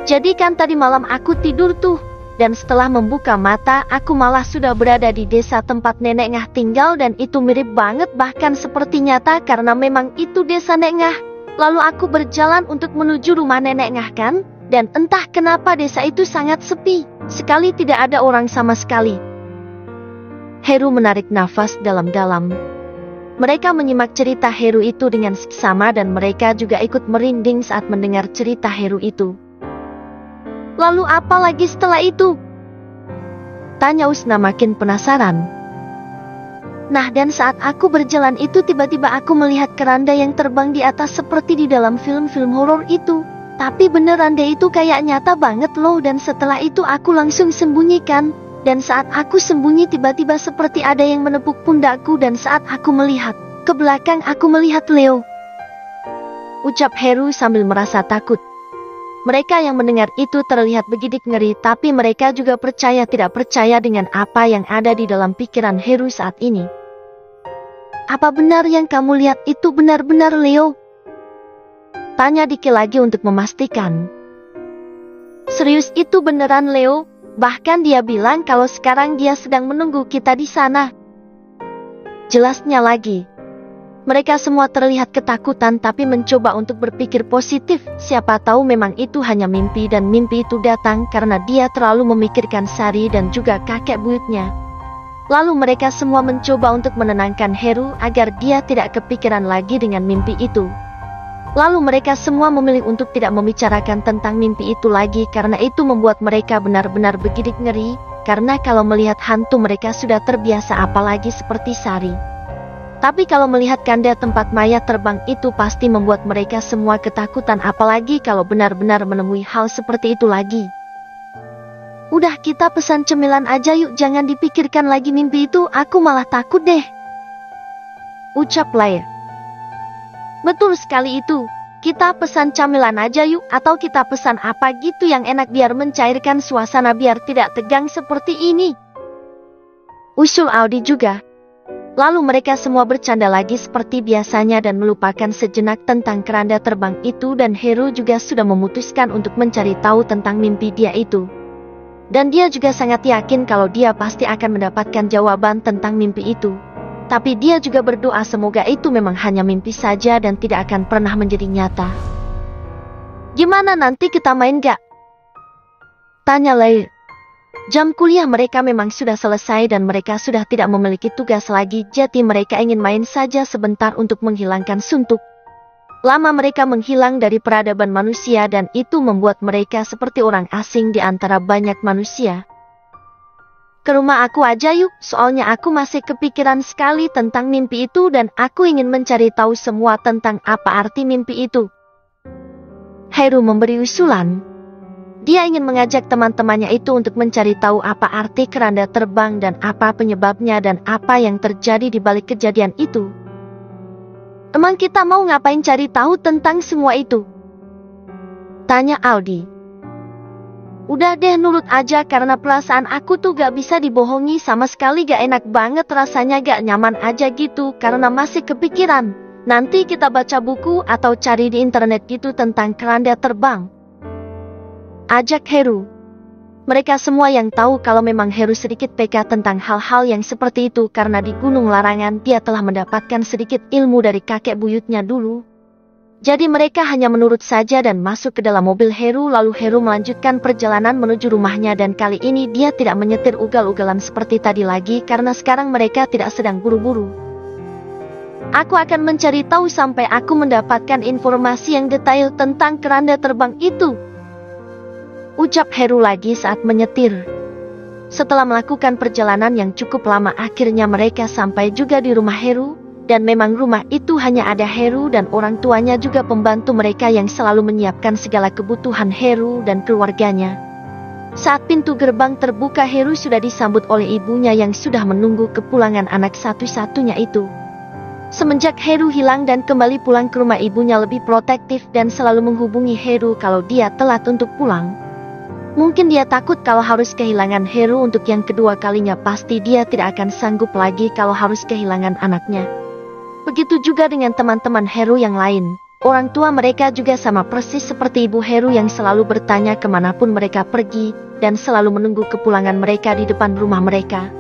Speaker 1: Jadi kan tadi malam aku tidur tuh. Dan setelah membuka mata, aku malah sudah berada di desa tempat Nenek Ngah tinggal dan itu mirip banget bahkan seperti nyata karena memang itu desa Nenek Ngah. Lalu aku berjalan untuk menuju rumah Nenek Ngah kan, dan entah kenapa desa itu sangat sepi, sekali tidak ada orang sama sekali. Heru menarik nafas dalam-dalam. Mereka menyimak cerita Heru itu dengan seksama dan mereka juga ikut merinding saat mendengar cerita Heru itu. Lalu apa lagi setelah itu? Tanya Usna makin penasaran. Nah dan saat aku berjalan itu tiba-tiba aku melihat keranda yang terbang di atas seperti di dalam film-film horor itu. Tapi beneran deh itu kayak nyata banget loh dan setelah itu aku langsung sembunyikan. Dan saat aku sembunyi tiba-tiba seperti ada yang menepuk pundakku dan saat aku melihat ke belakang aku melihat Leo. Ucap Heru sambil merasa takut. Mereka yang mendengar itu terlihat begitu ngeri tapi mereka juga percaya tidak percaya dengan apa yang ada di dalam pikiran Heru saat ini. Apa benar yang kamu lihat itu benar-benar Leo? Tanya Diki lagi untuk memastikan. Serius itu beneran Leo? Bahkan dia bilang kalau sekarang dia sedang menunggu kita di sana. Jelasnya lagi. Mereka semua terlihat ketakutan tapi mencoba untuk berpikir positif. Siapa tahu memang itu hanya mimpi dan mimpi itu datang karena dia terlalu memikirkan Sari dan juga kakek buyutnya. Lalu mereka semua mencoba untuk menenangkan Heru agar dia tidak kepikiran lagi dengan mimpi itu. Lalu mereka semua memilih untuk tidak membicarakan tentang mimpi itu lagi karena itu membuat mereka benar-benar begitu ngeri. Karena kalau melihat hantu mereka sudah terbiasa apalagi seperti Sari. Tapi kalau melihat kanda tempat mayat terbang itu pasti membuat mereka semua ketakutan apalagi kalau benar-benar menemui hal seperti itu lagi. Udah kita pesan cemilan aja yuk jangan dipikirkan lagi mimpi itu aku malah takut deh. Ucap Lair. Betul sekali itu. Kita pesan camilan aja yuk atau kita pesan apa gitu yang enak biar mencairkan suasana biar tidak tegang seperti ini. Usul Aldi juga. Lalu mereka semua bercanda lagi seperti biasanya dan melupakan sejenak tentang keranda terbang itu dan Heru juga sudah memutuskan untuk mencari tahu tentang mimpi dia itu. Dan dia juga sangat yakin kalau dia pasti akan mendapatkan jawaban tentang mimpi itu. Tapi dia juga berdoa semoga itu memang hanya mimpi saja dan tidak akan pernah menjadi nyata. Gimana nanti kita main gak? Tanya Lair. Jam kuliah mereka memang sudah selesai dan mereka sudah tidak memiliki tugas lagi jadi mereka ingin main saja sebentar untuk menghilangkan suntuk. Lama mereka menghilang dari peradaban manusia dan itu membuat mereka seperti orang asing di antara banyak manusia. Ke rumah aku aja yuk, soalnya aku masih kepikiran sekali tentang mimpi itu dan aku ingin mencari tahu semua tentang apa arti mimpi itu. Heru memberi usulan. Dia ingin mengajak teman-temannya itu untuk mencari tahu apa arti keranda terbang dan apa penyebabnya dan apa yang terjadi di balik kejadian itu. Emang kita mau ngapain cari tahu tentang semua itu? Tanya Aldi. Udah deh nurut aja karena perasaan aku tuh gak bisa dibohongi sama sekali gak enak banget rasanya gak nyaman aja gitu karena masih kepikiran. Nanti kita baca buku atau cari di internet gitu tentang keranda terbang. Ajak Heru. Mereka semua yang tahu kalau memang Heru sedikit peka tentang hal-hal yang seperti itu karena di Gunung Larangan dia telah mendapatkan sedikit ilmu dari kakek buyutnya dulu. Jadi mereka hanya menurut saja dan masuk ke dalam mobil Heru lalu Heru melanjutkan perjalanan menuju rumahnya dan kali ini dia tidak menyetir ugal-ugalan seperti tadi lagi karena sekarang mereka tidak sedang buru-buru. Aku akan mencari tahu sampai aku mendapatkan informasi yang detail tentang keranda terbang itu. Ucap Heru lagi saat menyetir. Setelah melakukan perjalanan yang cukup lama akhirnya mereka sampai juga di rumah Heru. Dan memang rumah itu hanya ada Heru dan orang tuanya juga pembantu mereka yang selalu menyiapkan segala kebutuhan Heru dan keluarganya. Saat pintu gerbang terbuka, Heru sudah disambut oleh ibunya yang sudah menunggu kepulangan anak satu-satunya itu. Semenjak Heru hilang dan kembali pulang ke rumah, ibunya lebih protektif dan selalu menghubungi Heru kalau dia telat untuk pulang. Mungkin dia takut kalau harus kehilangan Heru untuk yang kedua kalinya. Pasti dia tidak akan sanggup lagi kalau harus kehilangan anaknya. Begitu juga dengan teman-teman Heru yang lain. Orang tua mereka juga sama persis seperti ibu Heru yang selalu bertanya kemanapun mereka pergi dan selalu menunggu kepulangan mereka di depan rumah mereka.